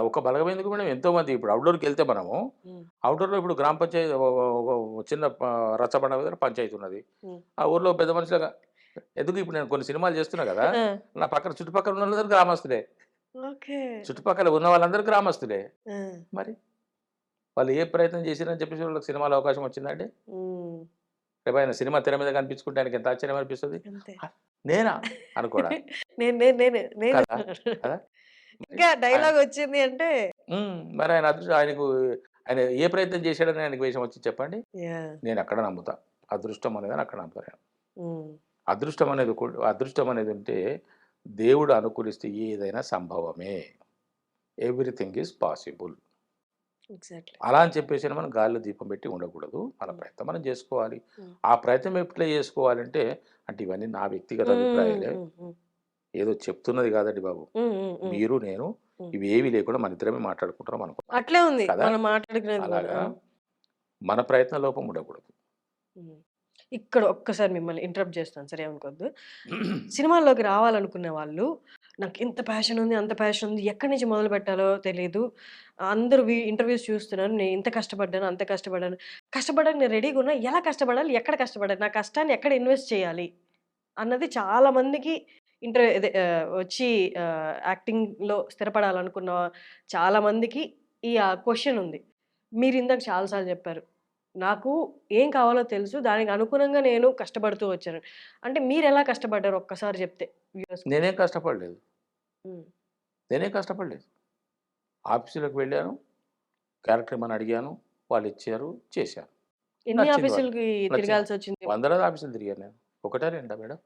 ఒక బలగం ఎందుకు మేడం, ఎంతోమంది ఇప్పుడు అవుట్‌డోర్‌కి వెళ్తే మనము హ్మ్. అవుట్‌డోర్‌లో ఇప్పుడు గ్రామ పంచాయతీ ఒక చిన్న రచ్చబండ దగ్గర పంచాయతీ ఉన్నది. హ్మ్. ఆ ఊర్లో పెద్ద మనుషులుగా ఎందుకు ఇప్పుడు నేను కొన్ని సినిమాలు చేస్తున్నా కదా! ఆ! నా పక్కన చుట్టుపక్కల ఉన్న వాళ్ళందరూ గ్రామస్తులే. ఓకే. చుట్టుపక్కల ఉన్న వాళ్ళందరూ గ్రామస్తులే. ఆ! మరి వాళ్ళు ఏ ప్రయత్నం చేసిరని చెప్పేసి వాళ్ళకి సినిమాలో అవకాశం వచ్చిందండి. హ్మ్. రేపు ఆయన సినిమా తెర మీద కనిపించుకుంటే ఆయనకి ఎంత ఆశ్చర్యం అనిపిస్తది. అంతే. నేనా అనుకోడా? నేనే కదా! కదా! మరి ఇంకా ఆయన డైలాగ్ వచ్చింది అంటే మరి ఆయన ఆయనకు ఆయన ఏ ప్రయత్నం చేశాడని ఆయనకు వేషం వచ్చింది చెప్పండి? యాహ్! నేను అక్కడ నమ్ముతా. అదృష్టం అనేదని అక్కడ నమ్ముతా నేను. హ్మ్. అదృష్టం అనేది ఉంటే దేవుడు అనుకూలిస్తే ఏదైనా సంభవమే. Everything is possible. ఎగ్జాక్ట్‌లీ. అలా అని చెప్పేసి మనం గాలిలో దీపం పెట్టి ఉండకూడదు. మన ప్రయత్నం మనం చేసుకోవాలి. హ్మ్. ఆ ప్రయత్నం ఎట్లా చేసుకోవాలంటే అంటే ఇవన్నీ నా వ్యక్తిగత హ్మ్. అభిప్రాయాలే. హ్మ్. హ్మ్. ఏదో చెప్తున్నది కాదండి బాబు. హ్మ్. హ్మ్. హ్మ్. మీరు, నేను హ్మ్. ఇవేవి లేకుండా మన ఇద్దరమే మాట్లాడుకుంటున్నాం అనుకో. అట్లే ఉంది కదా! మనం మాట్లాడుకునేది కూడా. అలాగా ఆ! మన ప్రయత్న లోపం ఉండకూడదు. హ్మ్. ఇక్కడ ఒక్కసారి మిమ్మల్ని ఇంటరప్ట్ చేస్తాను సార్, ఏమనుకోవద్దు. సినిమాల్లోకి రావాలనుకునే వాళ్ళు నాకు ఇంత ప్యాషన్ ఉంది, అంత ప్యాషన్ ఉంది, ఎక్కడి నుంచి మొదలుపెట్టాలో తెలీదు. అందరూ ఇంటర్వ్యూస్ చూస్తున్నాను. నేను ఇంత కష్టపడ్డాను, అంత కష్టపడ్డాను. కష్టపడడానికి నేను రెడీగా ఉన్నా. ఎలా కష్టపడాలి? ఎక్కడ కష్టపడాలి? నా కష్టాన్ని ఎక్కడ ఇన్వెస్ట్ చేయాలి? అన్నది చాలా మందికి ఇదే వచ్చి యాక్టింగ్‌లో స్థిరపడాలనుకున్న చాలా మందికి ఈ క్వెషన్ ఉంది. మీరు ఇందాక చాలా సార్లు చెప్పారు. నాకు ఏం కావాలో తెలుసు. దానికి అనుగుణంగా నేను కష్టపడుతూ వచ్చాను. అంటే మీరెలా కష్టపడ్డారో ఒక్కసారి చెప్తే వ్యూవర్స్ కోసం. నేనేం కష్టపడలేదు. హ్మ్. నేనేం కష్టపడలేదు. ఆఫీసులోకి వెళ్ళాను. క్యారెక్టర్ ఇమ్మని అడిగాను. వాళ్ళు ఇచ్చారు. చేశాను. ఎన్ని నచ్చింది వాళ్ళకి. ఆఫీసులకి నచ్చింది. తిరగాల్సొచ్చింది? వందలాది ఆఫీసులు తిరిగాను నేను. ఒకటా రెండా మేడం?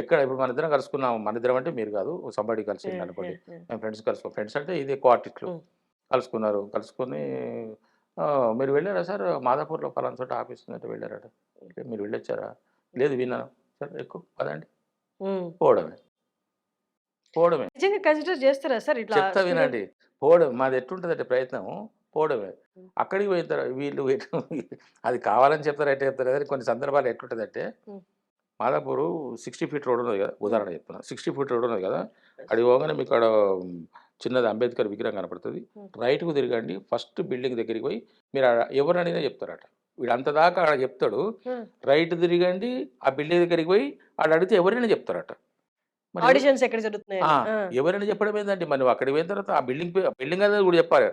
ఎక్కడ ఇప్పుడు మన ఇద్దరం కలుసుకున్నాం, మన ఇద్దరం అంటే మీరు కాదు, సంబడి కలిసింది అనుకోండి, మేము ఫ్రెండ్స్ కలుసుకో, ఫ్రెండ్స్ అంటే ఇది ఎక్కువ ఆర్టిస్టులు కలుసుకున్నారు, కలుసుకొని మీరు వెళ్ళారా సార్ మాదాపూర్లో పలానా చోట ఆఫీస్ ఉందంటే వెళ్ళారట, మీరు వెళ్ళొచ్చారా, లేదు విన్నాను, సరే ఎక్కువ పదండి, పోవడమే పోవడమే. నిజంగా కన్సిడర్ చేస్తారా సార్ ఇట్లా చెప్తా వినండి, పోవడం మాది ఎట్లుంటుందంటే ప్రయత్నం, పోవడమే. అక్కడికి పోయిన తర్వాత వీళ్ళు అది కావాలని చెప్తారు, ఎట్లా చెప్తారు కానీ కొన్ని సందర్భాలు ఎట్లుంటుందంటే, మాదాపూరు 60 ఫీట్ రోడ్ ఉన్నది కదా, ఉదాహరణ చెప్తున్నా, 60 ఫీట్ రోడ్ ఉన్నది కదా, అడిగి పోగానే మీకు అక్కడ చిన్నది అంబేద్కర్ విగ్రహం కనపడుతుంది, రైట్కు తిరగండి, ఫస్ట్ బిల్డింగ్ దగ్గరికి పోయి మీరు ఎవరు అడిగినా చెప్తారట, వీడు అంత దాకా ఆడ చెప్తాడు, రైట్ తిరగండి ఆ బిల్డింగ్ దగ్గరికి పోయి ఆడ అడిగితే ఎవరైనా చెప్తారట. మరి ఆడిషన్స్ ఎక్కడ జరుగుతున్నాయి ఎవరైనా చెప్పడం ఏంటంటే, మనం అక్కడికి పోయిన తర్వాత ఆ బిల్డింగ్ అనేది కూడా చెప్పాలి,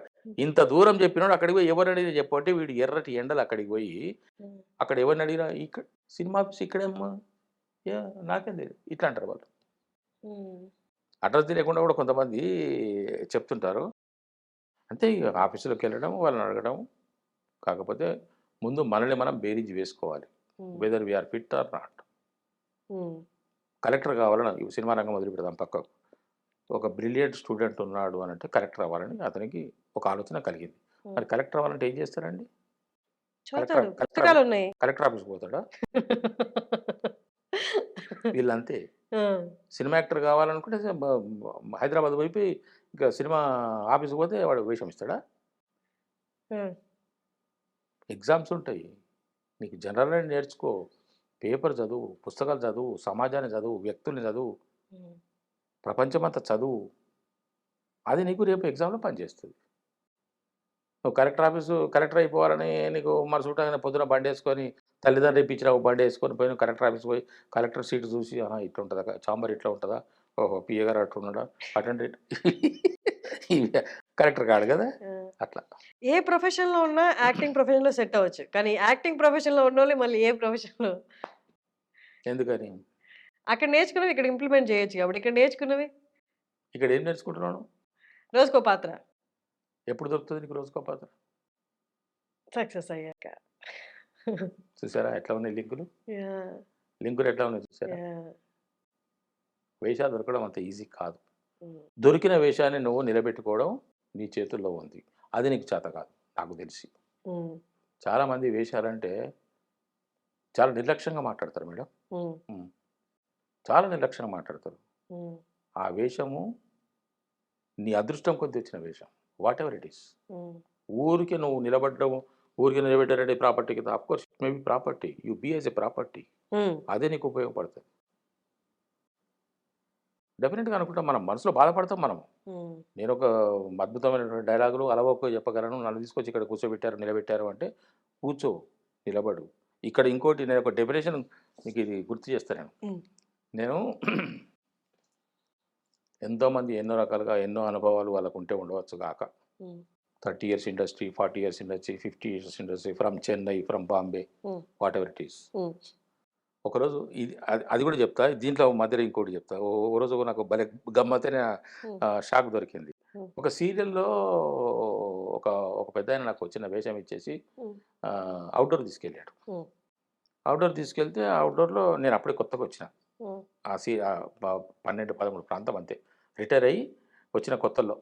ఇంత దూరం చెప్పినాడు అక్కడికి పోయి ఎవరు అడిగినా చెప్పంటే వీడు ఎర్రటి ఎండలు అక్కడికి పోయి అక్కడ ఎవరిని అడిగినా ఇక్కడ సినిమా ఆఫీస్ ఇక్కడేమ్మా, నాకేం తెలియదు ఇట్లా అంటారు వాళ్ళు. అడ్రస్ తెలియకుండా కూడా కొంతమంది చెప్తుంటారు. అంతే ఇక ఆఫీసులోకి వెళ్ళడం, వాళ్ళని అడగడం. కాకపోతే ముందు మనల్ని మనం బేరీజ్ వేసుకోవాలి, whether we are fit or not. Collector కావాలని సినిమా రంగం మొదలు పెడదాం పక్కకు, ఒక బ్రిలియంట్ స్టూడెంట్ ఉన్నాడు అని అంటే కలెక్టర్ అవ్వాలని అతనికి ఒక ఆలోచన కలిగింది. మరి కలెక్టర్ అవ్వాలంటే ఏం చేస్తారండి? కలెక్టర్ ఆఫీస్కి పోతాడా? వీళ్ళంతే. సినిమా యాక్టర్ కావాలనుకుంటే హైదరాబాద్ పోయి ఇంకా సినిమా ఆఫీస్కి పోతే వాడు వేషం ఇస్తాడా? ఎగ్జామ్స్ ఉంటాయి, నీకు జనరల్ నేర్చుకో, పేపర్ చదువు, పుస్తకాలు చదువు, సమాజాన్ని చదువు, వ్యక్తుల్ని చదువు, ప్రపంచమంతా చదువు, అది నీకు రేపు ఎగ్జామ్లో పనిచేస్తుంది. నువ్వు కలెక్టర్ అయిపోవాలని నీకు మన చుట్టాగానే పొద్దున బండి వేసుకొని తల్లిదండ్రులు ఇప్పించిన బండి వేసుకొని పోయి కలెక్టర్ ఆఫీస్ పోయి కలెక్టర్ సీట్ చూసి ఇట్లా ఉంటుందా, చాంబర్ ఇట్లా ఉంటుందా, ఓహో పిఏ గారు అట్లా ఉన్నాడా, అటెండెంట్ కలెక్టర్ కాడు కదా అట్లా. ఏ ప్రొఫెషన్లో ఉన్నా యాక్టింగ్ ప్రొఫెషన్లో సెట్ అవ్వచ్చు, కానీ యాక్టింగ్ ప్రొఫెషన్లో ఉన్న వాళ్ళు మళ్ళీ ఏ ప్రొఫెషన్లో ఎందుకని అక్కడ నేర్చుకున్నవి ఇక్కడ ఇంప్లిమెంట్ చేయొచ్చు, కాబట్టి ఇక్కడ నేర్చుకున్నవి ఇక్కడ ఏం నేర్చుకుంటున్నాను? రోజుకో పాత్ర. ఎప్పుడు దొరుకుతుంది నీకు రోజుకో పాత్ర? సక్సెస్ అయ్యాక. చూసారా ఎట్లా ఉన్నాయి లింకులు ఎట్లా ఉన్నాయి చూసారా? వేషాలు దొరకడం అంత ఈజీ కాదు. దొరికిన వేషాన్ని నువ్వు నిలబెట్టుకోవడం నీ చేతుల్లో ఉంది, అది నీకు చేత కాదు నాకు తెలిసి. చాలామంది వేషాలంటే చాలా నిర్లక్ష్యంగా మాట్లాడతారు మేడం, చాలా నిర్లక్ష్యంగా మాట్లాడతారు. ఆ వేషము నీ అదృష్టం కొద్ది వచ్చిన వేషం, వాట్ ఎవర్ ఇట్ ఈస్. ఊరికి నువ్వు నిలబడ్డము, ఊరికి నిలబెట్టారంటే ప్రాపర్టీ కదా, of course it may be property, you be as a property, అదే నీకు ఉపయోగపడుతుంది. డెఫినెట్గా అనుకుంటాం, మనం మనసులో బాధపడతాం. మనము నేను ఒక అద్భుతమైనటువంటి డైలాగులు అలవోకో చెప్పగలను, నన్ను తీసుకొచ్చి ఇక్కడ కూర్చోబెట్టారు నిలబెట్టారు అంటే కూర్చో, నిలబడు. ఇక్కడ ఇంకోటి నేను ఒక డెఫినేషన్ మీకు ఇది గుర్తు చేస్తాను. నేను ఎంతోమంది ఎన్నో రకాలుగా ఎన్నో అనుభవాలు వాళ్ళకు ఉంటే ఉండవచ్చు కాక, 30 years industry, 40 years industry, 50 years industry, from Chennai, from Bombay, what ever it is. ఒకరోజు ఇది అది కూడా చెప్తా, దీంట్లో మధ్యలో ఇంకోటి చెప్తా. ఓ రోజు నాకు భలే గమ్మత్తైన షాక్ దొరికింది. ఒక సీరియల్లో ఒక ఒక పెద్ద ఆయన నాకు వచ్చిన వేషం ఇచ్చేసి అవుట్డోర్ తీసుకెళ్ళాడు. అవుట్డోర్ తీసుకెళ్తే అవుట్డోర్లో నేను అప్పుడే కొత్తగా వచ్చిన, ఆ 12-13 ప్రాంతం అంతే, రిటైర్ అయ్యి వచ్చిన కొత్తల్లో.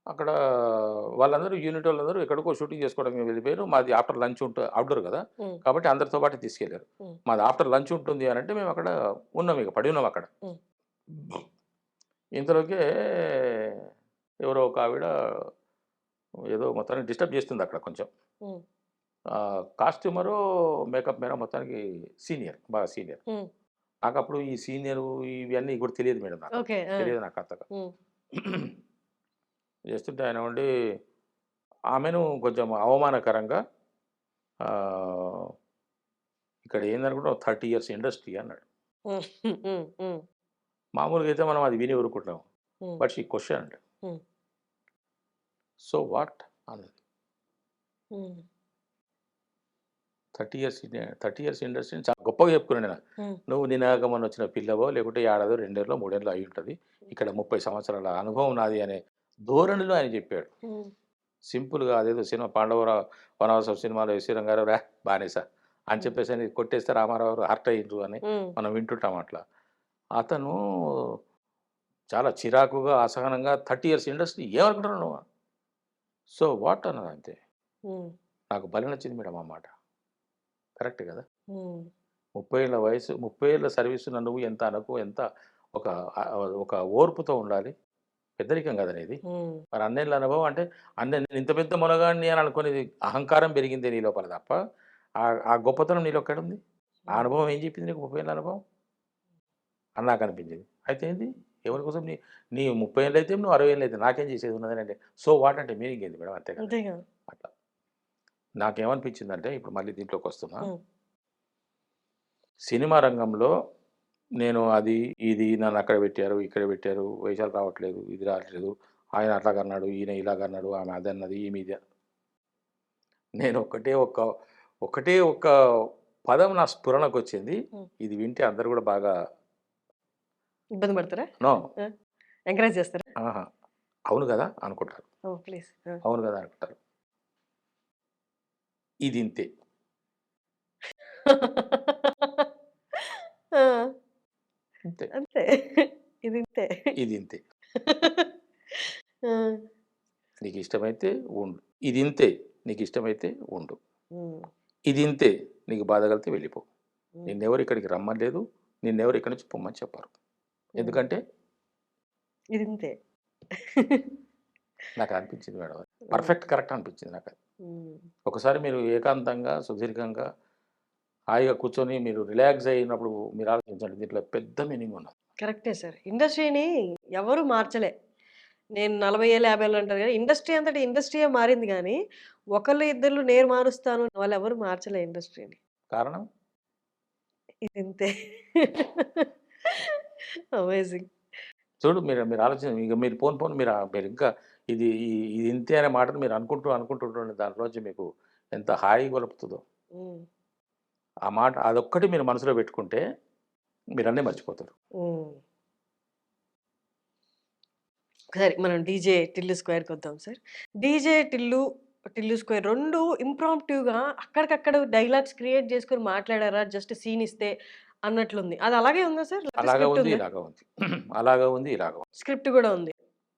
అక్కడ వాళ్ళందరూ యూనిట్ వాళ్ళందరూ ఎక్కడికో షూటింగ్ చేసుకోవడానికి వెళ్ళిపోయారు. మాది ఆఫ్టర్ లంచ్ ఉంటుంది, అవుట్డోర్ కదా, కాబట్టి అందరితో పాటు తీసుకెళ్లారు. మాది ఆఫ్టర్ లంచ్ ఉంటుంది అని అంటే మేము అక్కడ ఉన్నాం, ఇక పడి ఉన్నాం అక్కడ. ఇంతలోకే ఎవరో ఒక ఆవిడ ఏదో మొత్తానికి డిస్టర్బ్ చేస్తుంది అక్కడ కొంచెం. కాస్ట్యూమరు, మేకప్ మేడం మొత్తానికి సీనియర్, బాగా సీనియర్. నాకు అప్పుడు ఈ సీనియర్ ఇవన్నీ కూడా తెలియదు మేడం, నాకు తెలియదు నాకు అంతగా. చేస్తుంటే ఆయన ఉండి ఆమెను కొంచెం అవమానకరంగా, ఇక్కడ ఏందనుకుంటాం 30 years ఇండస్ట్రీ అన్నాడు. మామూలుగా అయితే మనం అది విని ఊరుకుంటాం, but she question, so what అన్నది. 30 years ఇండస్ట్రీ చాలా గొప్పగా చెప్పుకున్నాను నేను. నువ్వు నినాగమని వచ్చిన పిల్లవో, లేకుంటే 1 ఏడాదో 2 ఏళ్ళో 3 ఏళ్ళో అయి ఉంటుంది, ఇక్కడ 30 సంవత్సరాల అనుభవం నాది అనే ధోరణిలో ఆయన చెప్పాడు. సింపుల్గా అదేదో సినిమా పాండవరావు వనవాసం సినిమాలో శ్రీరంగారావు బానేసా అని చెప్పేసి అని కొట్టేస్తే రామారావు హర్ట్ అయ్యిండ్రు అని ఉమ్, మనం వింటుంటాం అట్లా. అతను చాలా చిరాకుగా, అసహనంగా 30 ఇయర్స్ ఇండస్ట్రీ ఏమనుకుంటున్నావు నువ్వు? సో వాట్ అన్నది అంతే. ఉమ్, నాకు భలే నచ్చింది మేడం ఆ మాట. కరెక్ట్ కదా! ఉమ్, 30 ఏళ్ల వయసు, 30 ఏళ్ల సర్వీసున నువ్వు ఎంత అనకు, ఎంత ఒక ఒక ఓర్పుతో ఉండాలి. పెద్దరికం కదనే ఇది. ఉమ్, మరి అన్నేళ్ళ అనుభవం అంటే, నేను ఇంత పెద్ద మొనగాడిని అని అనుకునేది అహంకారం పెరిగిందే నీ లోపల తప్ప, ఆ గొప్పతనం నీలో ఎక్కడుంది? ఆ అనుభవం ఏం చెప్పింది నీకు 30 ఏళ్ల అనుభవం? అని నాకు అనిపించింది. అయితే ఏంది? ఎవరి కోసం నీ 30 ఏళ్ళు అయితే నువ్వు 60 ఏళ్ళు అయితే నాకేం చేసేది ఉన్నదని అంటే, సో వాట్ అంటే మీనింగ్ ఏంది మేడం? అంతే కదా! అంతేగా. అట్లా. నాకేమనిపించిందంటే ఇప్పుడు మళ్ళీ దీంట్లోకి వస్తున్నా. ఉమ్, సినిమా రంగంలో నేను అది, ఇది నన్ను అక్కడ పెట్టారు, ఇక్కడ పెట్టారు, వేషాలు రావట్లేదు, ఇది రావట్లేదు, ఆయన అట్లాగన్నాడు, ఈయన ఇలాగన్నాడు, ఆమె అదన్నది, ఈమె ఇది. నేను ఒకటే ఒక్క పదం నా స్ఫురణకొచ్చింది. ఉమ్. ఇది వింటే అందరూ కూడా బాగా ఇబ్బంది పడతారా? నో ఎంకరేజ్ చేస్తారా? ఆహా! అవును గదా! అనుకుంటారు. ఓ ప్లీజ్. అవును గదా! అనుకుంటారు. ఇదింతే. ఇంతే. అంతే. ఇది ఇంతే. ఇదింతే. ఆ, నీకిష్టమైతే ఉండు. ఇదింతే. నీకిష్టమైతే ఉండు. ఉమ్, ఇదింతే. నీకు బాధ కలిగితే వెళ్ళిపో. ఉమ్, నిన్నెవరు ఇక్కడికి రమ్మనలేదు. నిన్నెవరు ఇక్కడి నుంచి పొమ్మని చెప్పరు. ఎందుకంటే ఇది ఇంతే. నాకు అనిపించింది మేడం అది. పర్ఫెక్ట్ కరెక్ట్ అనిపించింది నాకు అది. ఉమ్, ఒకసారి మీరు ఏకాంతంగా, సుదీర్ఘంగా, హాయిగా కూర్చొని మీరు రిలాక్స్ అయినప్పుడు మీరు ఆలోచించండి. దీంట్లో పెద్ద మీనింగ్ ఉన్నది. కరెక్టే సార్. ఇండస్ట్రీని ఎవరు మార్చలే. నేను 40 ఏళ్ళు 50 ఏళ్ళు అంటారు కానీ ఇండస్ట్రీ అంతటి ఇండస్ట్రీయే మారింది కానీ ఒకళ్ళు ఇద్దరు నేను మారుస్తాను వాళ్ళు ఎవరు మార్చలే ఇండస్ట్రీని. కారణం ఇది ఇంతే. అమేజింగ్. చూడు మీరు మీరు ఆలోచించండి. ఇక మీరు పోను మీరు ఇంకా ఇది ఇంతే అనే మాటను మీరు అనుకుంటుంటే దాంట్లోంచి మీకు ఎంత హాయి గొలుపుతుందో. ఆ మాట అదొక్కటి మీరు మనసులో పెట్టుకుంటే మీరన్నీ మర్చిపోతారు. సరే మనం డీజే టిల్లు స్క్వేర్కి వద్దాం సార్. డీజే టిల్లు స్క్వేర్ రెండు ఇంప్రాంప్టివ్గా అక్కడికక్కడ డైలాగ్స్ క్రియేట్ చేసుకొని మాట్లాడారా జస్ట్ సీన్ ఇస్తే అన్నట్లుంది. అది అలాగే ఉందా సార్? అలాగా ఉంది, ఇలాగా ఉంది. అలాగా ఉంది, ఇలాగా ఉంది. స్క్రిప్ట్ కూడా ఉంది.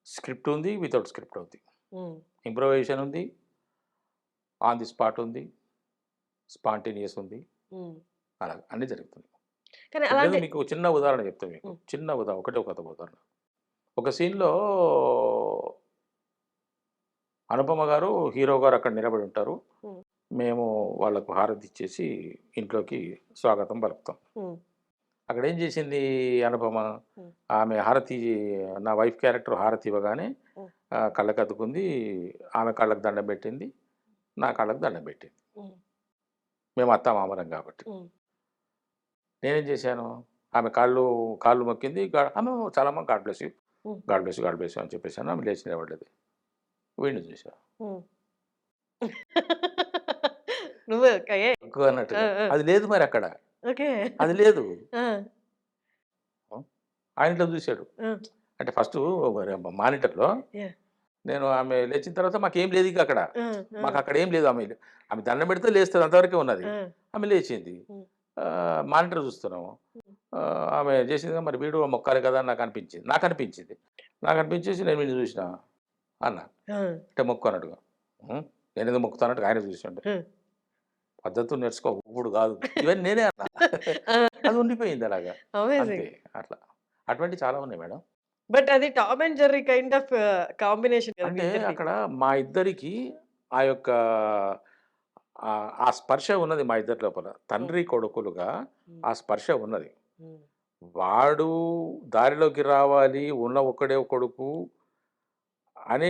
స్క్రిప్ట్ ఉంది, వితౌట్ స్క్రిప్ట్ ఉంది. ఉమ్, ఇంప్రొవైజేషన్ ఉంది, ఆన్ ది స్పాట్ ఉంది, స్పాంటేనియస్ ఉంది. ఉమ్. అలాగ అన్నీ జరుగుతుంది. కానీ ఇప్పుడు అలాంటి మీకు చిన్న ఉదాహరణ చెప్తాను మీకు. చిన్న ఒకటే ఒక ఉదాహరణ. ఒక సీన్‌లో అనుపమ గారు, హీరో గారు అక్కడ నిలబడి ఉంటారు. హ్మ్. మేము వాళ్ళకు హారతి ఇచ్చేసి ఇంట్లోకి స్వాగతం పలుకుతాం. హ్మ్. అక్కడ ఏం చేసింది అనుపమ? హ్మ్. ఆమె హారతి, నా వైఫ్ క్యారెక్టర్ హారతి ఇవ్వగానే హ్మ్. కళ్ళకి అద్దుకుంది. ఆమె కాళ్ళకి దండం పెట్టింది. నా కాళ్ళకి దండం పెట్టింది. హ్మ్. మేము అత్తామామలం కాబట్టి. హ్మ్. నేనేం చేశాను? ఆమె కాళ్ళు మొక్కింది. ఆమె చాలామా గాడ్ బ్లెస్ యూ, హ్మ్. God bless you, God bless you అని చెప్పేసాను. ఆమె లేచి నిలబడ్డది. వీడిని చూసా. హ్మ్. నువ్వే ఓకే. ఆ! అన్నట్టుగా. ఆ! అది లేదు మరి అక్కడ. ఓకే. అది లేదు. ఆ! ఆయన ఇట్లా చూసాడు. ఆ! అంటే ఫస్టు మానిటర్‌లో యాహ్! నేను ఆమె లేచిన తర్వాత మాకేం లేదు ఇక అక్కడ. ఆ! ఆ! మాకక్కడ ఏం లేదు. ఆమె దండం పెడితే లేస్తది, అంతవరకే ఉన్నది. ఆ! ఆమె లేచింది. హ్మ్. మానిటర్ చూస్తున్నాము. ఆమె చేసిందిగా మరి వీడు మొక్కాలి కదా అని నాకనిపించింది. నాకనిపించేసి నేను వీడిని చూసినా అన్నా. ఆ! అంటే మొక్కు అన్నట్టుగా. నేనేదో మొక్కుతానట్టుగా ఆయన చూసిండు. హ్మ్. పద్ధతులు నేర్చుకో ఊపుడు కాదు. ఇవన్నీ నేనే అన్నా. ఆ! అది ఉండిపోయింది అలాగా. అంతే అమేజింగ్. అట్లా. అటువంటివి చాలా ఉన్నాయి మేడం. బట్ అది Tom and Jerry kind of combination కదా మీ అంటే ఇద్దరిది. అక్కడ మా ఇద్దరికి ఆ యొక్క ఆ స్పర్శ ఉన్నది మా ఇద్దరి లోపల. హ్మ్. తండ్రి కొడుకులుగా హ్మ్. ఆ స్పర్శ ఉన్నది. హ్మ్. వాడు దారిలోకి రావాలి, ఉన్న ఒక్కడే కొడుకు అనే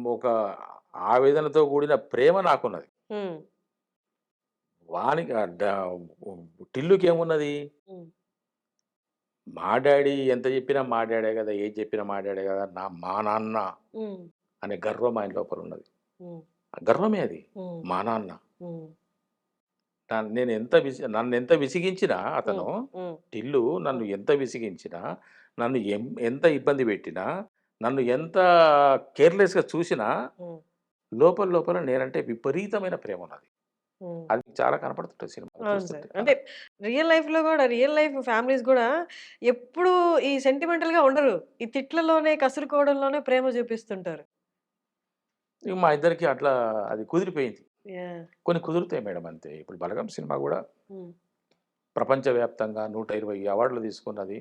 ఒక ఆవేదనతో కూడిన ప్రేమ నాకున్నది. హ్మ్. వానికి టిల్లుకేమున్నది? హ్మ్. మా డ్యాడీ ఎంత చెప్పినా మా డ్యాడే గదా! ఏది చెప్పినా మా డ్యాడే గదా! మా నాన్న హ్మ్. అనే గర్వం ఆయన లోపల ఉన్నది. హ్మ్. ఆ గర్వమే అది. హ్మ్. మా నాన్న. హ్మ్. నన్నెంత విసిగించినా హ్మ్. అతను, హ్మ్. టిల్లు నన్ను హ్మ్. ఎంత విసిగించినా, నన్ను ఎంత ఇబ్బంది పెట్టినా, నన్ను ఎంత కేర్‌లెస్‌గా చూసినా హ్మ్. లోపల లోపల నేనంటే విపరీతమైన ప్రేమ ఉన్నది. హ్మ్. అది చాలా కనపడుతుంటది సినిమా అవును సార్. చూస్తుంటే. అంటే రియల్ లైఫ్‌లో గూడా రియల్ లైఫ్ ఫ్యామిలీస్ గూడా ఎప్పుడూ ఈ సెంటిమెంటల్‌గా ఉండరు. ఈ తిట్లలోనే, కసురుకోవడంలోనే ప్రేమ చూపిస్తుంటారు. ఇక మా ఇద్దరికి అట్లా అది కుదిరిపోయింది. యాహ్! కొన్ని కుదురుతాయి మేడం అంతే. ఇప్పుడు 'బలగం' సినిమా గూడా హ్మ్. ప్రపంచవ్యాప్తంగా 120 అవార్డులు తీసుకున్నది.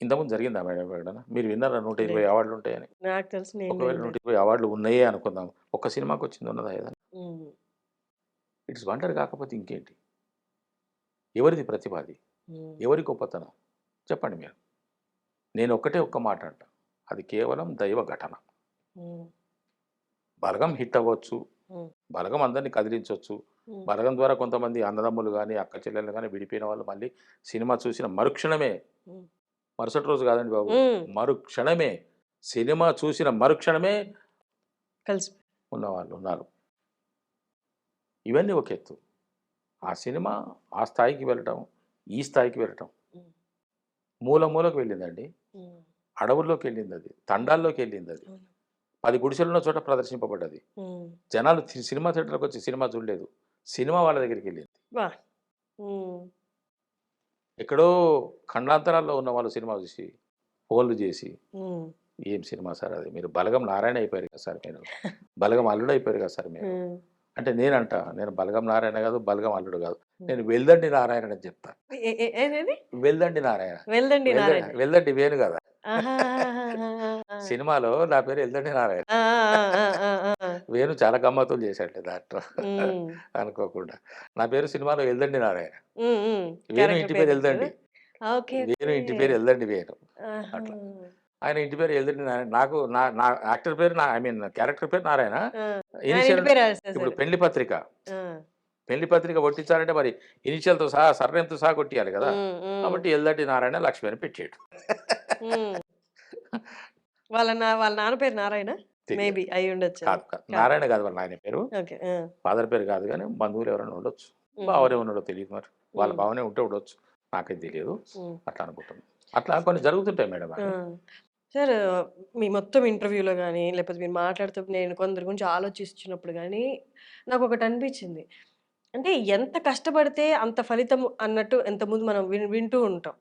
ఇంతకుముందు జరిగిందా మేడం ఎక్కడైనా? మీరు విన్నారా 120 లేదు. అవార్డులు ఉంటాయని? నాకు తెలిసి నేను ఒకవేళ వినలేదు. 120 అవార్డులు ఉన్నాయే అనుకుందాం. ఒక్క సినిమాకొచ్చింది ఉన్నదా ఏదైనా? హ్మ్. ఇట్స్ వండర్ కాకపోతే ఇంకేంటి? ఎవరిది ప్రతిభ అది? హ్మ్. ఎవరి గొప్పతనం? చెప్పండి మీరు. నేను ఒక్కటే ఒక్క మాట అంటా. అది కేవలం దైవ ఘటన. హ్మ్. 'బలగం' హిట్ అవ్వచ్చు. హ్మ్. 'బలగం' అందరిని కదిలించొచ్చు. హ్మ్. 'బలగం' ద్వారా కొంతమంది అన్నదమ్ములు గాని, అక్క చెల్లెలు గాని విడిపోయిన వాళ్ళు మళ్ళీ సినిమా చూసిన మరుక్షణమే, హ్మ్. మరుసటి రోజు కాదండి బాబు. హ్మ్. మరుక్షణమే, సినిమా చూసిన మరుక్షణమే కలిసి ఉన్నవాళ్ళు ఉన్నారు. ఇవన్నీ ఒక ఎత్తు. ఆ సినిమా ఆ స్థాయికి వెళ్ళటం, ఈ స్థాయికి వెళ్ళటం. హ్మ్. మూల మూలకు వెళ్ళిందండి. హ్మ్. అడవుల్లోకెళ్ళిందది. తండాల్లోకెళ్ళిందది. అవును. 10 గుడిసెలున్న చోట ప్రదర్శింపబడ్డది. హ్మ్. జనాలు సినిమా థియేటర్‌కొచ్చి సినిమా చూడలేదు. సినిమా వాళ్ళ దగ్గరికెళ్ళింది. అబ్బా! హ్మ్. ఎక్కడో ఖండాంతరాల్లో ఉన్న వాళ్ళు సినిమా చూసి, ఫోన్లు చేసి, హ్మ్. "ఏం సినిమా సార్ అది? మీరు 'బలగం నారాయణ' అయిపోయారు కదా సార్ మీరు. 'బలగం అల్లుడు' అయిపోయారు కదా సార్ మీరు." హ్మ్. అంటే నేనంటా, నేను 'బలగం నారాయణ' కాదు, 'బలగం అల్లుడు' కాదు. హ్మ్. నేను 'వెల్దండి నారాయణ' అని చెప్తా. ఏదేది? 'వెల్దండి నారాయణ.' 'వెల్దండి నారాయణ.' 'వెల్దండి వేణు' కాదా. ఆహాహాహాహాహా! సినిమాలో నా పేరు 'ఎల్దండి నారాయణ.' ఆ! ఆ! ఆ! ఆ! ఆ! ఆ! వేణు చాలా గమ్మత్తులు చేశాడులే దాంట్లో. హ్మ్. అనుకోకుండా. నా పేరు సినిమాలో 'ఎల్దండి నారాయణ.' హ్మ్. హ్మ్. వేణు క్యారెక్టర్ ఇంటి పేరు పేరు పెట్టారా? 'ఎల్దండి.' ఓకే. వేణు ఓకే. ఇంటి పేరు 'ఎల్దండి వేణు.' ఆహా! అట్లా. ఆయన ఇంటి పేరు 'ఎల్దండి నారాయణ.' నాకు నా నా యాక్టర్ పేరు ఐ మీన్ క్యారెక్టర్ పేరు నారాయణ. ఆ! ఆయన ఇంటి ఇనీషియల్ పేరు ఇప్పుడు రాసేసారు. పెళ్లి పత్రిక. ఆ! పెళ్లి పత్రిక కొట్టించాలంటే మరి ఇనీషియల్‌తో సహా సర్‌నేమ్‌తో సహా కొట్టియాలి కదా! హ్మ్. హ్మ్. కాబట్టి 'ఎల్దండి నారాయణ లక్ష్మి' అని పెట్టాడు. హ్మ్. వాళ్ళ నాన్న పేరు నారాయణ? తెలియదు. మేబీ అయ్యుండొచ్చేమో. కాదు. కాదు. కాదు. నారాయణ కాదు వాళ్ళ నాయన పేరు. ఓకే. ఆ! ఫాదర్ పేరు కాదు గానీ బంధువులు ఎవరైనా ఉండొచ్చు. హుహు. బావనే తెలీదు మరి. వాళ్ళ హ్మ్. బావనే ఉంటే ఉండొచ్చు. నాకైతే తెలియదు. హ్మ్. అట్లా అనుకుంటున్నా. అట్లా కొన్ని జరుగుతుంటాయి మేడం ఆ! అవి. సార్ మీ మొత్తం ఇంటర్వ్యూలో గాని, లేకపోతే మీరు మాట్లాడుతూ నేను కొందరి గురించి ఆలోచిస్తున్నప్పుడు గాని, నాకొకటనిపించింది. అంటే ఎంత కష్టపడితే అంత ఫలితం అన్నట్టు ఇంతకుముందు మనం వింటూ ఉంటాం.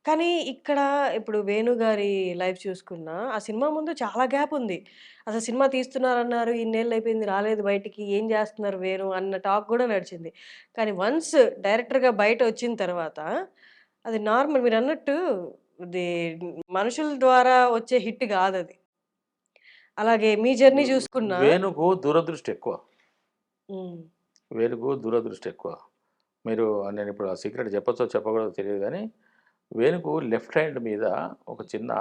కానీ ఇక్కడ ఇప్పుడు 'వేణు' గారి లైఫ్ చూసుకున్నా, ఆ సినిమా ముందు చాలా గ్యాప్ ఉంది. అసలు సినిమా తీస్తున్నారన్నారు, ఇన్నేళ్లయిపోయింది రాలేదు బయటికి, ఏం జేస్తున్నారు 'వేణు' అన్న టాక్ గూడా నడిచింది. కానీ వన్స్ డైరెక్టర్‌గా బయటొచ్చిన తర్వాత, అది నార్మల్ మీరన్నట్టు ఇది మనుషుల ద్వారా వచ్చే హిట్ గాదది. అలాగే మీ జర్నీ జూసుకున్నా వేణుకు దూరదృష్టి ఎక్కువ. హ్మ్. వేణుకు దూరదృష్టి ఎక్కువ. మీరు నేనిప్పుడు ఆ సీక్రెట్ చెప్పొచ్చో చెప్పకూడదో తెలీదు గానీ, వేణుకు లెఫ్ట్ హ్యాండ్ మీద ఒక చిన్న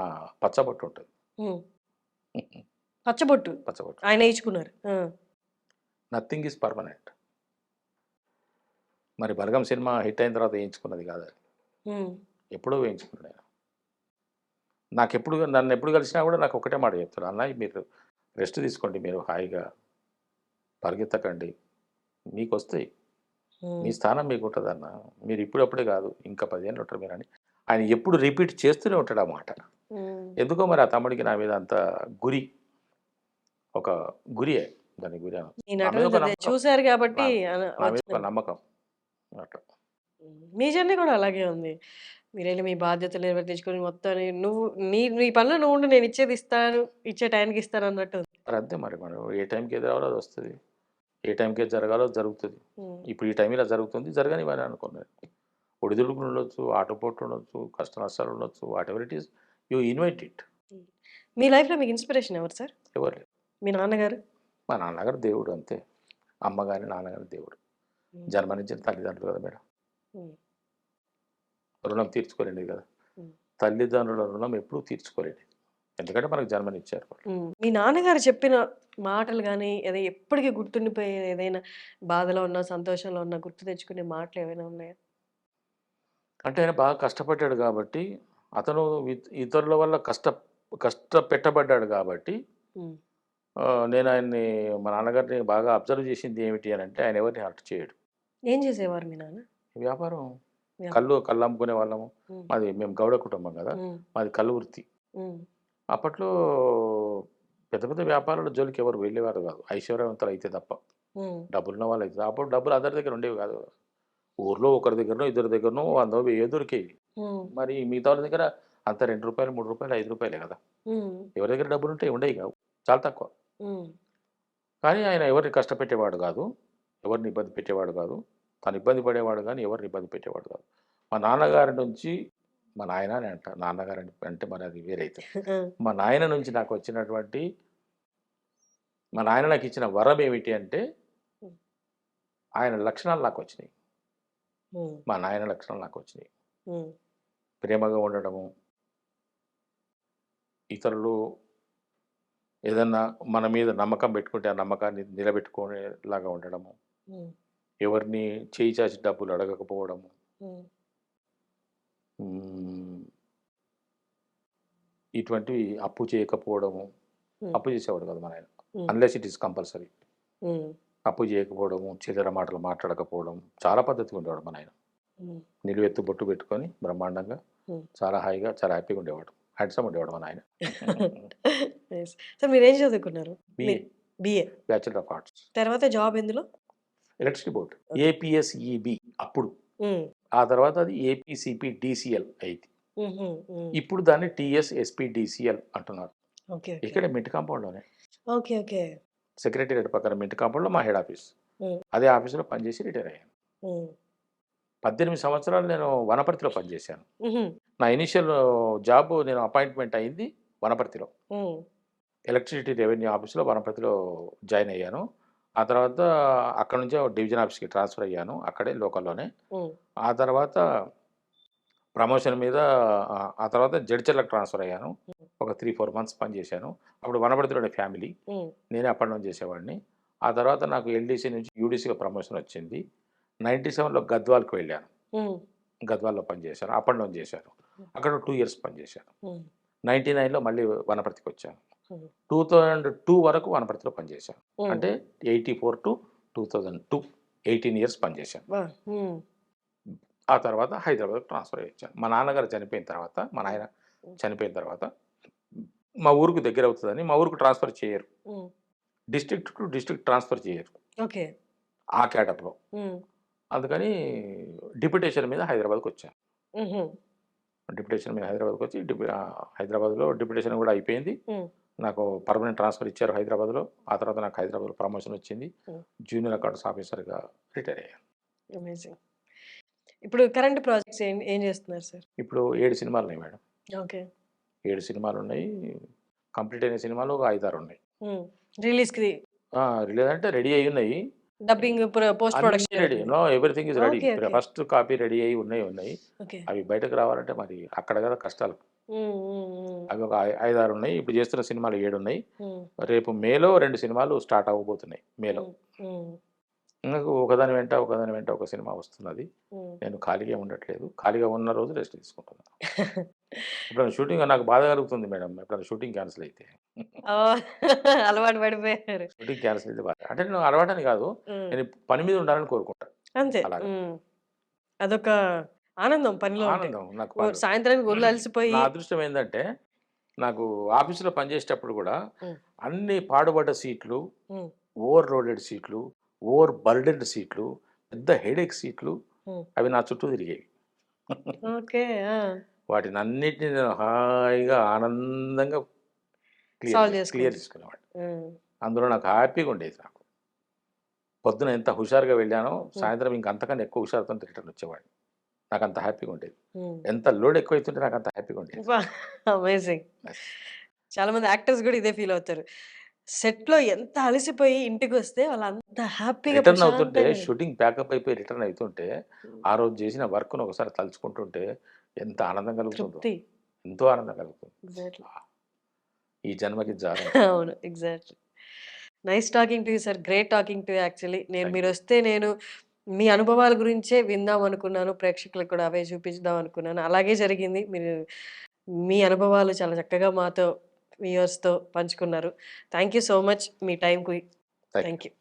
పచ్చబొట్టు ఉంటది. హ్మ్. పచ్చబొట్టు పచ్చబొట్టు. ఆయన ఏయించుకున్నారు. ఆ! Nothing is permanent. మరి 'బలగం' సినిమా హిట్ అయిన తర్వాత ఏయించుకున్నది కాదది. హ్మ్. ఎప్పుడో వేయించుకున్నాడు ఆయన. నన్నెప్పుడు కలిసినా గూడా నాకు ఒకటే మాట చెప్తాడు. "అన్నయ్య మీరు రెస్ట్ తీసుకోండి. మీరు హాయిగా పరిగెత్తకండి. మీకొస్తాయి. మీ హ్మ్. స్థానం మీకుంటదన్న. మీరు ఇప్పుడప్పుడే గాదు. ఇంకా 10 ఏళ్ళు ఉంటారు మీరని." ఆయన ఎప్పుడు రిపీట్ చేస్తూనే ఉంటాడు ఆ మాట. హ్మ్. ఎందుకో మరి ఆ తమ్ముడికి నా మీద అంత గురి. ఒక గురియే. దానికి గురి అనొచ్చు. ఈ నా మీద నటన ఒక నమ్మకం. చూసారు గాబట్టి నా నా మీద ఒక వచ్చింది. నమ్మకం. అట్లా. మీ జర్నీ గూడా అలాగే ఉంది. మీరెళ్లి మీ బాధ్యతలు నిర్వర్తించుకొని మొత్తాన్ని నువ్వు నీ నీ పనిలో నువ్వుండు నేనిచ్చేది ఇస్తాను, ఇచ్చే టైంకి ఇస్తానన్నట్టు ఉంది. మరి అంతే మరి మనం ఏ టైంకి ఏది రావాలో అదొస్తది. ఏ టైంకి ఏది జరగాలో అది జరుగుతది. హ్మ్. ఇప్పుడు ఈ టైం ఇలా జరుగుతుంది. జరగనివ్వని అనుకున్నాను. ఒడిదుడుకులు ఉండొచ్చు, ఆటుపోట్లు ఉండొచ్చు, కష్ట నష్టాలు ఉండొచ్చు. Whatever it is you invite it. హ్మ్. మీ లైఫ్‌లో మీకు ఇన్‌స్పిరేషన్ ఎవరు సార్? ఎవరు లేరు. మీ నాన్నగారు? మా నాన్నగారు దేవుడు అంతే. అమ్మ గాని, నాన్నగాని దేవుడు. హ్మ్. జన్మనిచ్చిన తల్లిదండ్రులు కదా మేడం. హ్మ్. రుణం తీర్చుకోలేనిది కదా. హ్మ్. తల్లిదండ్రుల రుణం ఎప్పుడూ తీర్చుకోలేనిది. ఎందుకంటే మనకు జన్మనిచ్చారు వాళ్ళు. హ్మ్. మీ నాన్నగారు చెప్పిన మాటలు గాని, అదే ఎప్పటికి గుర్తుండిపోయే ఏదైనా బాధలో ఉన్నా, సంతోషంలో ఉన్నా గుర్తు తెచ్చుకునే మాటలేవైనా ఉన్నాయా? అంటే ఆయన బాగా కష్టపడ్డాడు కాబట్టి, అతను ఇతరుల వల్ల కష్టపెట్టబడ్డాడు కాబట్టి, హ్మ్. నేను ఆయన్ని మా నాన్నగారిని బాగా అబ్జర్వ్ చేసింది ఏమిటి అనంటే, ఆయన ఎవరిని హర్ట్ చేయడు. ఏం చేసేవారు మీ నాన్న? వ్యాపారం. వ్యాపారం. కళ్ళు అమ్ముకునే వాళ్ళము. హ్మ్. మేము గౌడ కుటుంబం గదా! హ్మ్. మాది కళ్ళు వృత్తి. హ్మ్. అప్పట్లో పెద్ద పెద్ద వ్యాపారాల జోలికి ఎవరు వెళ్ళేవారు గాదు. ఐశ్వర్యవంతులు అయితే తప్ప. డబ్బులున్న వాళ్ళు అవుతుంది. అప్పుడు డబ్బులు అందరి దగ్గర ఉండేవి కాదు. ఊర్లో ఒకరి దగ్గరనో, ఇద్దరి దగ్గరనో 100, 1000 దొరికేవి. మరి మిగతా వాళ్ళ దగ్గర అంత రూ. 2, రూ. 3, రూ. 5 కదా! ఎవరి దగ్గర డబ్బులుంటే ఉండేవి కావు. చాలా తక్కువ. కానీ ఆయన ఎవరిని కష్టపెట్టేవాడు కాదు. ఎవరిని ఇబ్బంది పెట్టేవాడు కాదు. తను ఇబ్బంది పడేవాడు కానీ ఎవరిని ఇబ్బంది పెట్టేవాడు కాదు. మా నాన్నగారి నుంచి మా నాయన అని అంట. నాన్నగారు అంటే మరి అది వేరైతే. మా నాయన నుంచి నాకు వచ్చినటువంటి మా నాయన నాకు ఇచ్చిన వరం ఏమిటి అంటే ఆయన లక్షణాలు నాకు వచ్చినాయి. మా నాయన లక్షణాలు నాకు వచ్చినాయి. ప్రేమగా ఉండడము, ఇతరులు ఏదన్నా మన మీద నమ్మకం పెట్టుకుంటే ఆ నమ్మకాన్ని నిలబెట్టుకునేలాగా ఉండడము, ఎవరిని చేయి చాచి డబ్బులు అడగకపోవడము, ఇటువంటివి అప్పు చేయకపోవడము. అప్పు చేసేవాడు కదా మన ఆయన, అన్లెస్ ఇట్ ఈస్ కంపల్సరీ. అప్పు చేయకపోవడము, చిల్లర మాటలు మాట్లాడకపోవడం, చాలా పద్ధతిగా ఉండేవాడు మన ఆయన. నిలువెత్తు బొట్టు పెట్టుకొని బ్రహ్మాండంగా చాలా హాయిగా చాలా హ్యాపీగా ఉండేవాడు. హ్యాండ్సమ్ ఉండేవాడు మన ఆయన. సార్ మీరేం చదువుకున్నారు? BA, bachelor of arts. తర్వాత జాబ్ ఎందులో? ఎలక్ట్రిసిటీ బోర్డ్, ఏపీఎస్ఈబి అప్పుడు. ఆ తర్వాత అది ఏపీసీపీ డిసిఎల్ అయింది. ఇప్పుడు దాన్ని టీఎస్ఎస్పీడిసిఎల్ అంటున్నారు. ఇక్కడ మింట్ కాంపౌండ్లోనే. సెక్రటేరియట్ పక్కన మింట్ కాంపౌండ్లో మా హెడ్ ఆఫీస్. అదే ఆఫీసులో పనిచేసి రిటైర్ అయ్యాను. 18 సంవత్సరాలు నేను వనపర్తిలో పనిచేశాను. నా ఇనిషియల్ జాబ్ నేను అపాయింట్మెంట్ అయింది వనపర్తిలో. ఎలక్ట్రిసిటీ రెవెన్యూ ఆఫీస్లో వనపర్తిలో జాయిన్ అయ్యాను. ఆ తర్వాత అక్కడ నుంచి డివిజన్ ఆఫీస్కి ట్రాన్స్ఫర్ అయ్యాను, అక్కడే లోకల్లోనే. ఆ తర్వాత ప్రమోషన్ మీద ఆ తర్వాత జడ్చర్లకు ట్రాన్స్ఫర్ అయ్యాను. ఒక 3-4 మంత్స్ పనిచేశాను. అప్పుడు వనపర్తిలోనే ఫ్యామిలీ, నేనే అప్ అండ్ డౌన్ చేసేవాడిని. ఆ తర్వాత నాకు ఎల్డీసీ నుంచి యూడీసీగా ప్రమోషన్ వచ్చింది. 97లో గద్వాల్కి వెళ్ళాను. గద్వాల్లో పనిచేశాను, అప్ అండ్ డౌన్ చేశాను. అక్కడ 2 years పనిచేశాను. 99లో మళ్ళీ వనపర్తికి వచ్చాను. 2002 వరకు వనపర్తిలో పనిచేశాను. అంటే 84 to 2002 18 years పనిచేశాను. ఆ తర్వాత హైదరాబాద్కి ట్రాన్స్ఫర్ అయ్యాను. మా నాన్నగారు చనిపోయిన తర్వాత, మా నాయన చనిపోయిన తర్వాత మా ఊరికి దగ్గర అవుతుందని మా ఊరికి ట్రాన్స్ఫర్ చేయరు, డిస్ట్రిక్ట్ టు డిస్ట్రిక్ట్ ట్రాన్స్ఫర్ చేయరు ఆ క్యాటప్లో. అందుకని డిప్యుటేషన్ మీద హైదరాబాద్కి వచ్చాను. డిప్యుటేషన్ మీద హైదరాబాద్కి వచ్చి హైదరాబాద్లో డిప్యుటేషన్ కూడా అయిపోయింది. నాకు పర్మనెంట్ ట్రాన్స్ఫర్ ఇచ్చారు హైదరాబాద్లో. ఆ తర్వాత నాకు హైదరాబాద్లో ప్రమోషన్ వచ్చింది. జూనియర్ అకౌంట్స్ ఆఫీసర్గా రిటైర్ అయ్యాను. ఇప్పుడు కరెంట్ ప్రాజెక్ట్స్ ఏం చేస్తున్నారు సార్? ఇప్పుడు 7 సినిమాలు ఉన్నాయి మేడం. 7 సినిమాలు ఉన్నాయి. కంప్లీట్ అయిన సినిమాలు ఒక 5-6 ఉన్నాయి. రిలీజ్కి రిలీజ్ అంటే రెడీ అయి ఉన్నాయి. Dubbing, post production ready. No, everything is ready. First copy ready అయ్యి ఉన్నాయి. అవి బయటకు రావాలంటే మరి అక్కడ కదా కష్టాలు. అవి ఒక 5-6 ఉన్నాయి. ఇప్పుడు చేస్తున్న సినిమాలు 7 ఉన్నాయి. రేపు మేలో 2 సినిమాలు స్టార్ట్ అవ్వబోతున్నాయి. మేలో నాకు ఒకదాని వెంట ఒక సినిమా వస్తున్నది. నేను ఖాళీగా ఉండట్లేదు. ఖాళీగా ఉన్న రోజు రెస్ట్ తీసుకుంటున్నాను. ఎప్పుడైనా షూటింగ్ నాకు బాధ కలుగుతుంది మేడం. ఎప్పుడైనా షూటింగ్ క్యాన్సిల్ అయితే, అలవాటు పడిపోయారు. షూటింగ్ క్యాన్సిల్ అయితే బాధ. అంటే నేను అలవాటని కాదు, నేను పని మీద ఉండాలని కోరుకుంటాను. అంతే. అదొక ఆనందం పనిలో. ఆనందం నాకు. సాయంత్రానికి ఒళ్ళు అలసిపోయి. నా అదృష్టం ఏంటంటే నాకు ఆఫీసులో పనిచేసేటప్పుడు కూడా అన్ని పాడుబడ్డ సీట్లు, ఓవర్ లోడెడ్ సీట్లు, ఓవర్ బర్డెడ్ సీట్లు, పెద్ద హెడేక్ సీట్లు అవి నా చుట్టూ తిరిగేవి. వాటిని అన్నిటిని నేను హాయిగా ఆనందంగా క్లియర్ చేసుకునేవాడు. అందులో నాకు హ్యాపీగా ఉండేది. నాకు పొద్దున ఎంత హుషారుగా వెళ్ళానో సాయంత్రం ఇంక అంతకన్నా ఎక్కువ హుషారుతో రిటర్న్ వచ్చేవాడిని. నాకు అంత హ్యాపీగా ఉండేది. ఎంత లోడ్ ఎక్కువ అవుతుంటే నాకు అంత హ్యాపీగా ఉండేది. అమేజింగ్. చాలా మంది యాక్టర్స్ కూడా ఇదే ఫీల్ అవుతారు. సెట్ లో ఎంత అలసిపోయి ఇంటికి వస్తే వాళ్ళు అంత హ్యాపీగా రిటర్న్ అవుతుంటే, షూటింగ్ ప్యాకప్ అయిపోయి రిటర్న్ అవుతుంటే, ఆ రోజు చేసిన వర్క్ను ఒకసారి తలుచుకుంటుంటే ఎంత ఆనందం కలుగుతుందో, ఎంతో ఆనందం కలుగుతుంది. ఈ జన్మకి జారు. అవును, exactly. Nice talking to you sir. Great talking to you. Actually మీరు వస్తే నేను మీ అనుభవాల గురించే విందాం అనుకున్నాను, ప్రేక్షకులకు కూడా అవే చూపించుదాం అనుకున్నాను. అలాగే జరిగింది. మీరు మీ అనుభవాలు చాలా చక్కగా మాతో వ్యూవర్స్తో పంచుకున్నారు. థ్యాంక్ యూ సో మచ్ మీ టైంకి. Thank you.